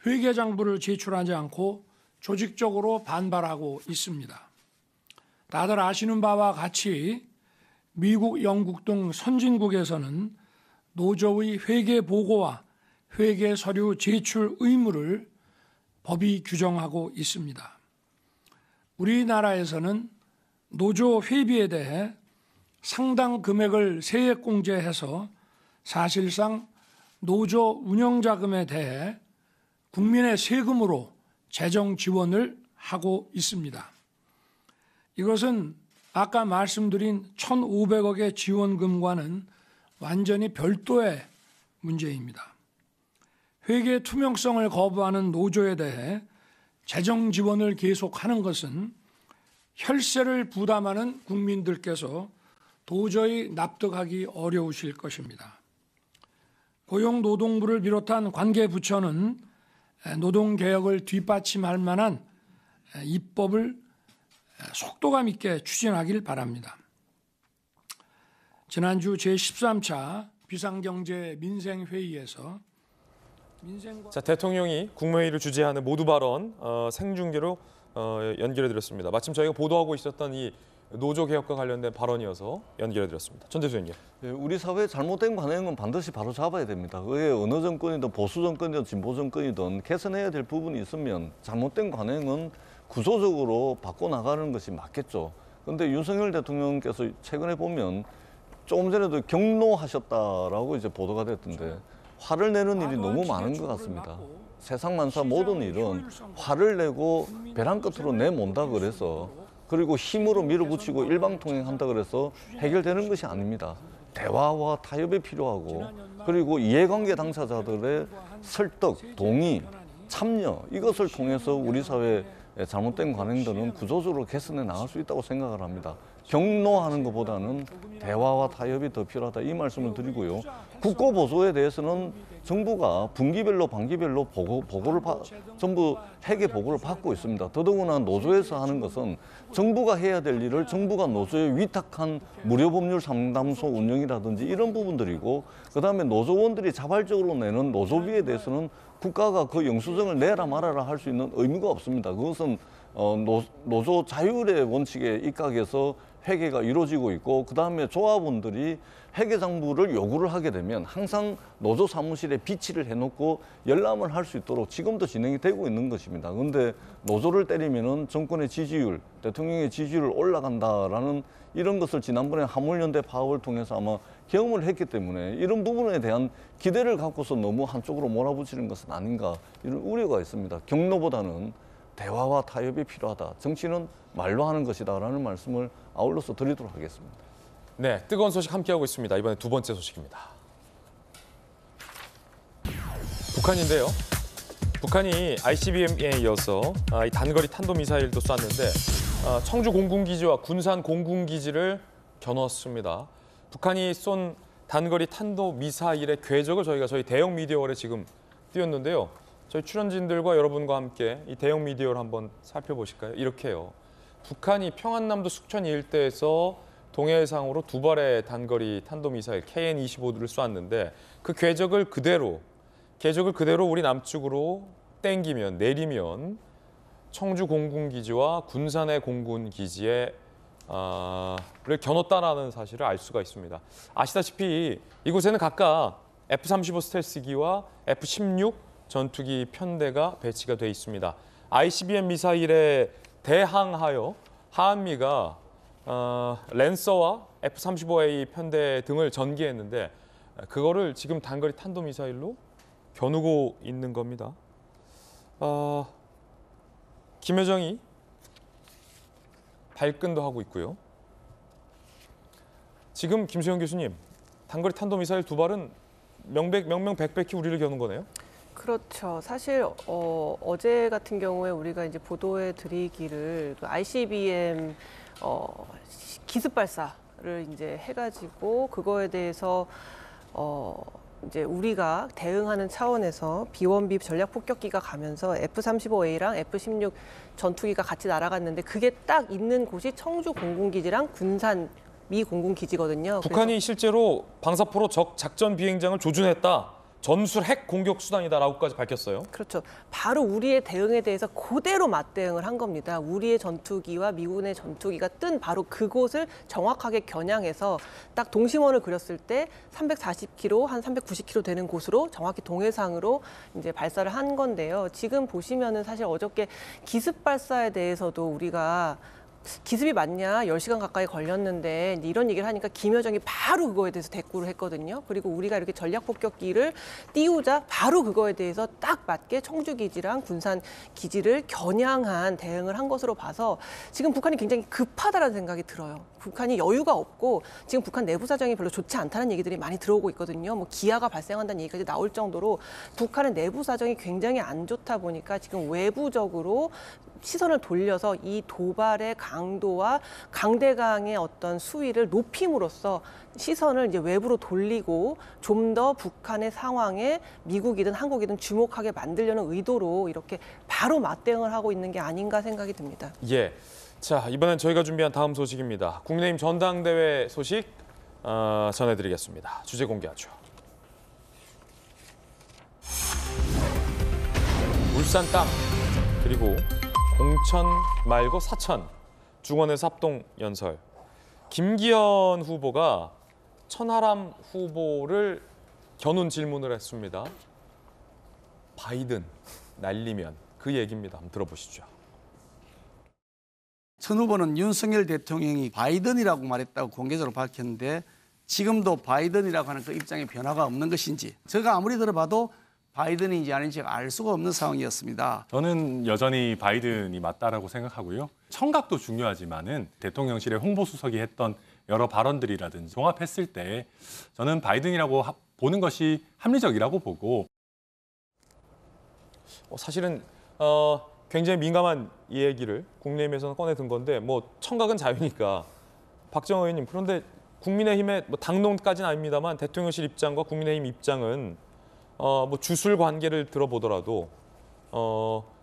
회계장부를 제출하지 않고 조직적으로 반발하고 있습니다. 다들 아시는 바와 같이 미국, 영국 등 선진국에서는 노조의 회계 보고와 회계 서류 제출 의무를 법이 규정하고 있습니다. 우리나라에서는 노조 회비에 대해 상당 금액을 세액공제해서 사실상 노조 운영자금에 대해 국민의 세금으로 재정 지원을 하고 있습니다. 이것은 아까 말씀드린 1,500억의 지원금과는 완전히 별도의 문제입니다. 회계 투명성을 거부하는 노조에 대해 재정 지원을 계속하는 것은 혈세를 부담하는 국민들께서 도저히 납득하기 어려우실 것입니다. 고용노동부를 비롯한 관계부처는 노동개혁을 뒷받침할 만한 입법을 속도감 있게 추진하길 바랍니다. 지난주 제13차 비상경제 민생회의에서
자, 대통령이 국무회의를 주재하는 모두 발언 생중계로 연결해드렸습니다. 마침 저희가 보도하고 있었던 이 노조 개혁과 관련된 발언이어서 연결해드렸습니다. 전 대표님.
네, 우리 사회의 잘못된 관행은 반드시 바로 잡아야 됩니다. 그게 어느 정권이든 보수 정권이든 진보 정권이든 개선해야 될 부분이 있으면 잘못된 관행은 구조적으로 바꿔나가는 것이 맞겠죠. 그런데 윤석열 대통령께서 최근에 보면 조금 전에도 경로하셨다라고 이제 보도가 됐던데 화를 내는 일이 너무 많은 것 같습니다. 세상 만사 모든 일은 화를 내고 벼랑 끝으로 내몬다 그래서 그리고 힘으로 밀어붙이고 일방통행한다 그래서 해결되는 것이 아닙니다. 대화와 타협이 필요하고 그리고 이해관계 당사자들의 설득, 동의, 참여 이것을 통해서 우리 사회의 잘못된 관행들은 구조적으로 개선해 나갈 수 있다고 생각을 합니다. 경로하는 것보다는 대화와 타협이 더 필요하다 이 말씀을 드리고요. 국고보조에 대해서는 정부가 분기별로 반기별로 보고를 전부 회계 보고를 받고 있습니다. 더더구나 노조에서 하는 것은 정부가 해야 될 일을 정부가 노조에 위탁한 무료법률 상담소 운영이라든지 이런 부분들이고 그다음에 노조원들이 자발적으로 내는 노조비에 대해서는 국가가 그 영수증을 내라 말아라 할 수 있는 의무가 없습니다. 그것은 노조 자율의 원칙에 입각해서 회계가 이루어지고 있고 그다음에 조합원들이 회계장부를 요구를 하게 되면 항상 노조 사무실에 비치를 해놓고 열람을 할 수 있도록 지금도 진행이 되고 있는 것입니다. 그런데 노조를 때리면은 정권의 지지율, 대통령의 지지율 올라간다라는 이런 것을 지난번에 화물연대 파업을 통해서 아마 경험을 했기 때문에 이런 부분에 대한 기대를 갖고서 너무 한쪽으로 몰아붙이는 것은 아닌가 이런 우려가 있습니다. 경로보다는 대화와 타협이 필요하다. 정치는 말로 하는 것이다라는 말씀을 아울러서 드리도록 하겠습니다.
네, 뜨거운 소식 함께하고 있습니다. 이번에 두 번째 소식입니다. 북한인데요. 북한이 ICBM에 이어서 이 단거리 탄도미사일도 쐈는데 청주 공군기지와 군산 공군기지를 겨눴습니다. 북한이 쏜 단거리 탄도미사일의 궤적을 저희 대형 미디어월에 지금 띄웠는데요. 저희 출연진들과 여러분과 함께 이 대형 미디어를 한번 살펴보실까요? 이렇게요. 북한이 평안남도 숙천 일대에서 동해상으로 두 발의 단거리 탄도미사일 KN-25를 쐈는데 그 궤적을 그대로 우리 남쪽으로 땡기면 내리면 청주 공군기지와 군산의 공군기지에 를 겨눴다라는 사실을 알 수가 있습니다. 아시다시피 이곳에는 각각 F-35 스텔스기와 F-16 전투기 편대가 배치가 돼 있습니다. ICBM 미사일에 대항하여 한미가 랜서와 F-35A 편대 등을 전개했는데 그거를 지금 단거리 탄도미사일로 겨누고 있는 겁니다. 김여정이 발끈도 하고 있고요. 지금 김수영 교수님, 단거리 탄도미사일 두 발은 명명백백히 우리를 겨눈 거네요.
그렇죠. 사실 어제 같은 경우에 우리가 이제 보도해 드리기를 그 ICBM 기습 발사를 이제 해가지고 그거에 대해서 이제 우리가 대응하는 차원에서 B-1B 전략 폭격기가 가면서 F-35A랑 F-16 전투기가 같이 날아갔는데 그게 딱 있는 곳이 청주 공군기지랑 군산 미 공군기지거든요.
북한이 실제로 방사포로 적 작전 비행장을 조준했다. 전술 핵 공격 수단이다라고까지 밝혔어요.
그렇죠. 바로 우리의 대응에 대해서 그대로 맞대응을 한 겁니다. 우리의 전투기와 미군의 전투기가 뜬 바로 그곳을 정확하게 겨냥해서 딱 동심원을 그렸을 때 340km, 한 390km 되는 곳으로 정확히 동해상으로 이제 발사를 한 건데요. 지금 보시면은 사실 어저께 기습 발사에 대해서도 우리가 기습이 맞냐 10시간 가까이 걸렸는데 이런 얘기를 하니까 김여정이 바로 그거에 대해서 대꾸를 했거든요. 그리고 우리가 이렇게 전략 폭격기를 띄우자 바로 그거에 대해서 딱 맞게 청주기지랑 군산기지를 겨냥한 대응을 한 것으로 봐서 지금 북한이 굉장히 급하다는 생각이 들어요. 북한이 여유가 없고 지금 북한 내부 사정이 별로 좋지 않다는 얘기들이 많이 들어오고 있거든요. 뭐 기아가 발생한다는 얘기까지 나올 정도로 북한의 내부 사정이 굉장히 안 좋다 보니까 지금 외부적으로 시선을 돌려서 이 도발의 강도와 강대강의 어떤 수위를 높임으로써 시선을 이제 외부로 돌리고 좀 더 북한의 상황에 미국이든 한국이든 주목하게 만들려는 의도로 이렇게 바로 맞대응을 하고 있는 게 아닌가 생각이 듭니다.
예. 자, 이번엔 저희가 준비한 다음 소식입니다. 국민의힘 전당대회 소식 전해드리겠습니다. 주제 공개하죠. 울산 땅 그리고 공천 말고 사천 중원에서 합동 연설. 김기현 후보가 천하람 후보를 겨눈 질문을 했습니다. 바이든 날리면 그 얘기입니다. 한번 들어보시죠.
천 후보는 윤석열 대통령이 바이든이라고 말했다고 공개적으로 밝혔는데 지금도 바이든이라고 하는 그 입장에 변화가 없는 것인지 제가 아무리 들어봐도 바이든인지 아닌지 알 수가 없는 상황이었습니다.
저는 여전히 바이든이 맞다라고 생각하고요. 청각도 중요하지만은 대통령실의 홍보수석이 했던 여러 발언들이라든지 종합했을 때 저는 바이든이라고 보는 것이 합리적이라고 보고
사실은 굉장히 민감한 이 얘기를 국민의힘에서는 꺼내든 건데 뭐 청각은 자유니까 박정호 의원님 그런데 국민의힘의 뭐 당론까지는 아닙니다만 대통령실 입장과 국민의힘 입장은 뭐 주술 관계를 들어보더라도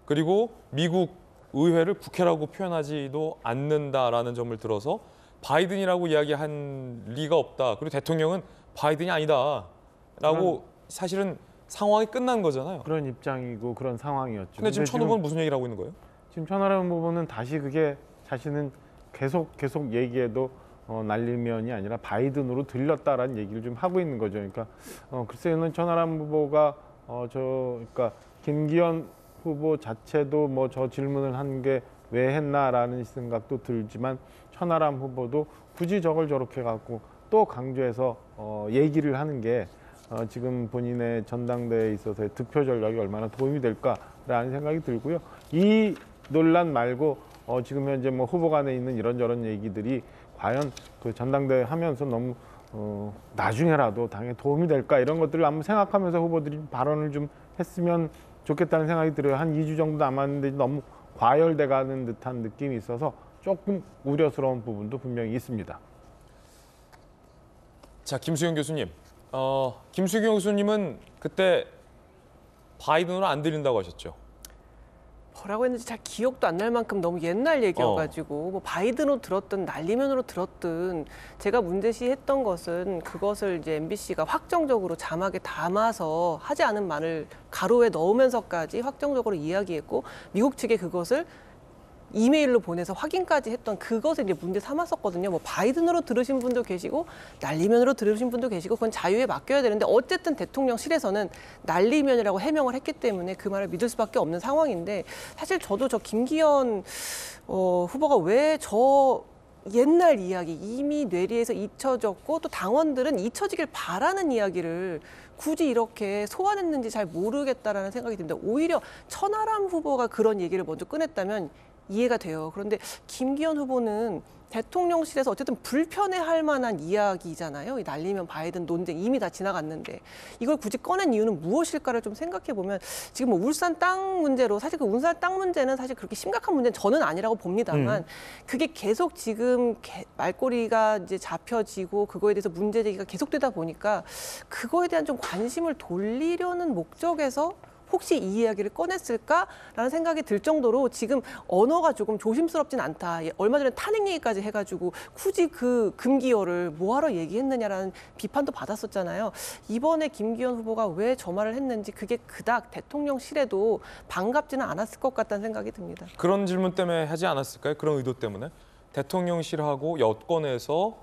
그리고 미국 의회를 국회라고 표현하지도 않는다라는 점을 들어서 바이든이라고 이야기한 리가 없다. 그리고 대통령은 바이든이 아니다라고 사실은 상황이 끝난 거잖아요.
그런 입장이고 그런 상황이었죠.
근데 지금 천 후보는 무슨 얘기를 하고 있는 거예요?
지금 천하람 후보는 다시 그게 자신은 계속 얘기해도 날리면이 아니라 바이든으로 들렸다라는 얘기를 좀 하고 있는 거죠. 그러니까 글쎄는 천하람 후보가 그러니까 김기현 후보 자체도 뭐 저 질문을 한 게 왜 했나라는 생각도 들지만 천하람 후보도 굳이 저걸 저렇게 갖고 또 강조해서 얘기를 하는 게 지금 본인의 전당대회에 있어서의 득표 전략이 얼마나 도움이 될까라는 생각이 들고요. 이 논란 말고 지금 현재 뭐 후보 간에 있는 이런저런 얘기들이 과연 그 전당대회 하면서 너무 나중에라도 당에 도움이 될까 이런 것들을 한번 생각하면서 후보들이 발언을 좀 했으면 좋겠다는 생각이 들어요. 한 2주 정도 남았는데 너무 과열돼가는 듯한 느낌이 있어서 조금 우려스러운 부분도 분명히 있습니다.
자, 김수영 교수님. 김수영 교수님은 그때 바이든으로 안 들린다고 하셨죠?
뭐라고 했는지 잘 기억도 안 날 만큼 너무 옛날 얘기여가지고 뭐 바이든으로 들었든 날리면으로 들었든 제가 문제시했던 것은 그것을 이제 MBC가 확정적으로 자막에 담아서 하지 않은 말을 가로에 넣으면서까지 확정적으로 이야기했고 미국 측에 그것을 이메일로 보내서 확인까지 했던 그것을 이제 문제 삼았었거든요. 뭐 바이든으로 들으신 분도 계시고 날리면으로 들으신 분도 계시고 그건 자유에 맡겨야 되는데 어쨌든 대통령실에서는 날리면이라고 해명을 했기 때문에 그 말을 믿을 수밖에 없는 상황인데 사실 저도 저 김기현 후보가 왜 저 옛날 이야기 이미 뇌리에서 잊혀졌고 또 당원들은 잊혀지길 바라는 이야기를 굳이 이렇게 소환했는지 잘 모르겠다라는 생각이 듭니다. 오히려 천하람 후보가 그런 얘기를 먼저 꺼냈다면 이해가 돼요. 그런데 김기현 후보는 대통령실에서 어쨌든 불편해할 만한 이야기잖아요. 이 날리면 바이든 논쟁 이미 다 지나갔는데 이걸 굳이 꺼낸 이유는 무엇일까를 좀 생각해 보면 지금 뭐 울산 땅 문제로 사실 그 울산 땅 문제는 사실 그렇게 심각한 문제는 저는 아니라고 봅니다만 그게 계속 지금 말꼬리가 이제 잡혀지고 그거에 대해서 문제 제기가 계속되다 보니까 그거에 대한 좀 관심을 돌리려는 목적에서 혹시 이 이야기를 꺼냈을까라는 생각이 들 정도로 지금 언어가 조금 조심스럽진 않다. 얼마 전에 탄핵 얘기까지 해가지고 굳이 그 금기어를 뭐하러 얘기했느냐라는 비판도 받았었잖아요. 이번에 김기현 후보가 왜 저 말을 했는지 그게 그닥 대통령실에도 반갑지는 않았을 것 같다는 생각이 듭니다.
그런 질문 때문에 하지 않았을까요? 그런 의도 때문에? 대통령실하고 여권에서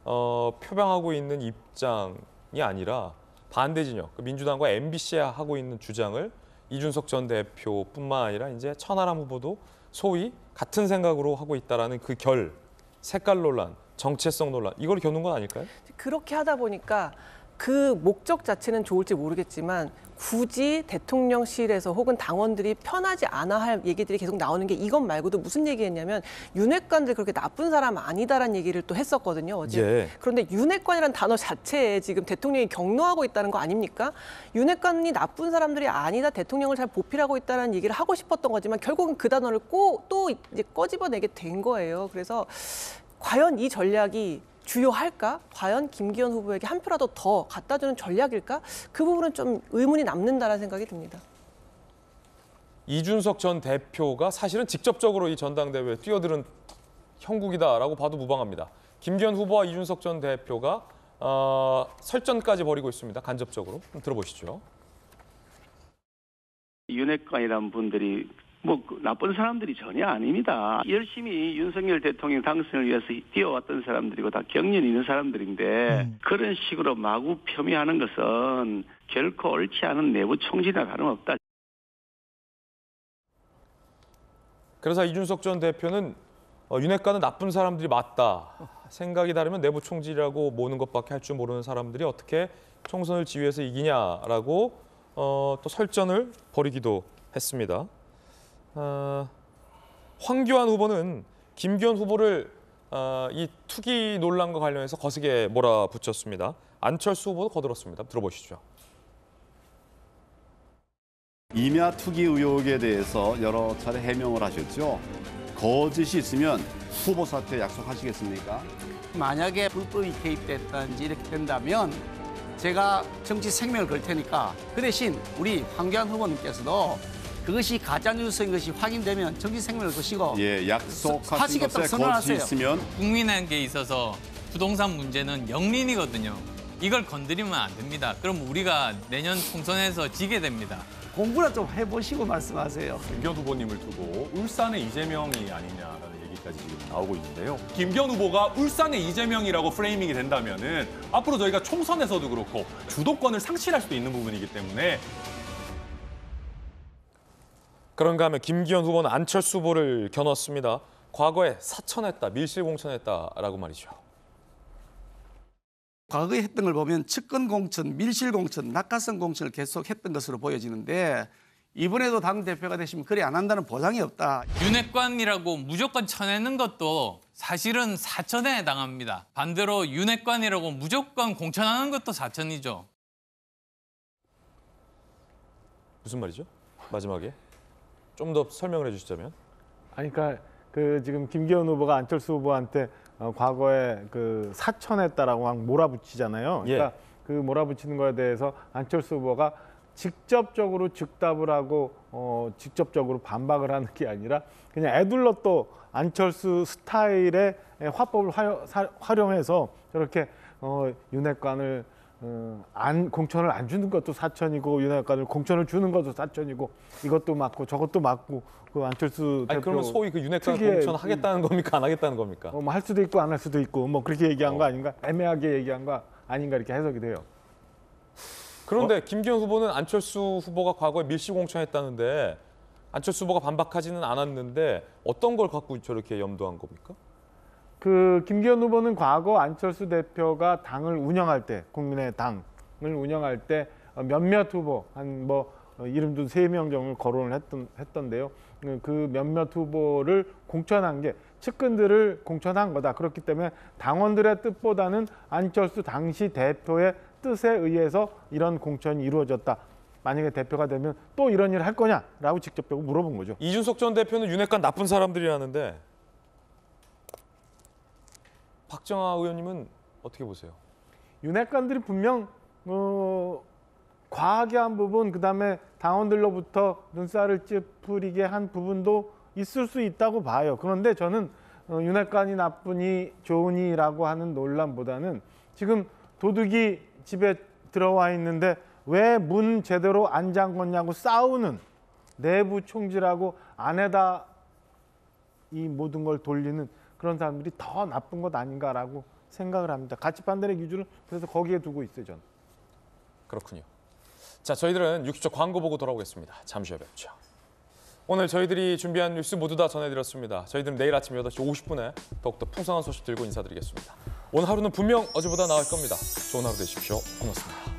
표방하고 있는 입장이 아니라 반대 진영, 민주당과 MBC가 하고 있는 주장을 이준석 전 대표뿐만 아니라 이제 천하람 후보도 소위 같은 생각으로 하고 있다라는 그 결, 색깔 논란, 정체성 논란 이걸 겨눈 건 아닐까요?
그렇게 하다 보니까 그 목적 자체는 좋을지 모르겠지만 굳이 대통령실에서 혹은 당원들이 편하지 않아 할 얘기들이 계속 나오는 게 이것 말고도 무슨 얘기했냐면 윤핵관들 그렇게 나쁜 사람 아니다라는 얘기를 또 했었거든요, 어제.
예.
그런데 윤핵관이라는 단어 자체에 지금 대통령이 경로하고 있다는 거 아닙니까? 윤핵관이 나쁜 사람들이 아니다, 대통령을 잘 보필하고 있다는 얘기를 하고 싶었던 거지만 결국은 그 단어를 또 이제 꺼집어내게 된 거예요. 그래서 과연 이 전략이 주요할까? 과연 김기현 후보에게 한 표라도 더 갖다 주는 전략일까? 그 부분은 좀 의문이 남는다라는 생각이 듭니다.
이준석 전 대표가 사실은 직접적으로 이 전당대회에 뛰어드는 형국이다라고 봐도 무방합니다. 김기현 후보와 이준석 전 대표가 설전까지 벌이고 있습니다. 간접적으로. 들어보시죠.
윤핵관이라는 분들이 나쁜 사람들이 전혀 아닙니다. 열심히 윤석열 대통령 당선을 위해서 뛰어왔던 사람들이고 다 경륜 있는 사람들인데 그런 식으로 마구 폄훼하는 것은 결코 옳지 않은 내부 총질이나 다름없다.
그래서 이준석 전 대표는 윤핵관은 나쁜 사람들이 맞다. 생각이 다르면 내부 총질이라고 모는 것밖에 할 줄 모르는 사람들이 어떻게 총선을 지휘해서 이기냐라고 또 설전을 벌이기도 했습니다. 황교안 후보는 김기현 후보를 이 투기 논란과 관련해서 거세게 몰아붙였습니다. 안철수 후보도 거들었습니다. 들어보시죠.
임야 투기 의혹에 대해서 여러 차례 해명을 하셨죠. 거짓이 있으면 후보 사퇴 약속하시겠습니까?
만약에 불법이 개입됐다든지 이렇게 된다면 제가 정치 생명을 걸 테니까 그 대신 우리 황교안 후보님께서도 그것이 가짜뉴스인 것이 확인되면 정치 생명을 거시고
약속하신 것에 거짓이 있으면
국민에게 있어서 부동산 문제는 영린이거든요. 이걸 건드리면 안 됩니다. 그럼 우리가 내년 총선에서 지게 됩니다.
공부나 좀 해보시고 말씀하세요.
김기현 후보님을 두고 울산의 이재명이 아니냐라는 얘기까지 지금 나오고 있는데요. 김기현 후보가 울산의 이재명이라고 프레이밍이 된다면은 앞으로 저희가 총선에서도 그렇고 주도권을 상실할 수도 있는 부분이기 때문에
그런가 하면 김기현 후보는 안철수 후보를 겨눴습니다. 과거에 사천했다, 밀실공천했다라고 말이죠.
과거에 했던 걸 보면 측근 공천, 밀실 공천, 낙하산 공천을 계속 했던 것으로 보여지는데 이번에도 당대표가 되시면 그리 안 한다는 보장이 없다.
윤핵관이라고 무조건 쳐내는 것도 사실은 사천에 해당합니다. 반대로 윤핵관이라고 무조건 공천하는 것도 사천이죠.
무슨 말이죠? 마지막에 좀 더 설명을 해주시자면.
아니, 그러니까 그 지금 김기현 후보가 안철수 후보한테 과거에 그 사천했다라고 막 몰아붙이잖아요. 그러니까 그 몰아붙이는 거에 대해서 안철수 후보가 직접적으로 즉답을 하고 직접적으로 반박을 하는 게 아니라 그냥 애둘러 또 안철수 스타일의 화법을 활용해서 저렇게 윤핵관을 공천을 안 주는 것도 사천이고 윤핵관을 공천을 주는 것도 사천이고 이것도 맞고 저것도 맞고 그 안철수 대표.
그러면 소위 그 윤핵관 공천하겠다는 겁니까 안 하겠다는 겁니까?
뭐 할 수도 있고 안 할 수도 있고 뭐 그렇게 얘기한 거 아닌가? 애매하게 얘기한 거 아닌가 이렇게 해석이 돼요.
그런데 김기현 후보는 안철수 후보가 과거에 밀실공천했다는데 안철수 후보가 반박하지는 않았는데 어떤 걸 갖고 저렇게 염두한 겁니까?
그 김기현 후보는 과거 안철수 대표가 당을 운영할 때 국민의당을 운영할 때 몇몇 후보 한 뭐 이름도 3명 정도 거론을 했던데요. 그 몇몇 후보를 공천한 게 측근들을 공천한 거다. 그렇기 때문에 당원들의 뜻보다는 안철수 당시 대표의 뜻에 의해서 이런 공천이 이루어졌다. 만약에 대표가 되면 또 이런 일을 할 거냐라고 직접적으로 물어본 거죠.
이준석 전 대표는 윤핵관 나쁜 사람들이라는데 박정아 의원님은 어떻게 보세요?
윤핵관들이 분명 과하게 한 부분, 그다음에 당원들로부터 눈살을 찌푸리게 한 부분도 있을 수 있다고 봐요. 그런데 저는 윤핵관이 나쁘니 좋으니라고 하는 논란보다는 지금 도둑이 집에 들어와 있는데 왜 문 제대로 안 잠궜냐고 싸우는 내부 총질하고 안에다 이 모든 걸 돌리는 그런 사람들이 더 나쁜 것 아닌가라고 생각을 합니다. 가치 판단의 기준을 그래서 거기에 두고 있어요, 저는.
그렇군요. 자, 저희들은 60초 광고 보고 돌아오겠습니다. 잠시 후에 뵙죠. 오늘 저희들이 준비한 뉴스 모두 다 전해드렸습니다. 저희들은 내일 아침 8시 50분에 더욱더 풍성한 소식 들고 인사드리겠습니다. 오늘 하루는 분명 어제보다 나을 겁니다. 좋은 하루 되십시오. 고맙습니다.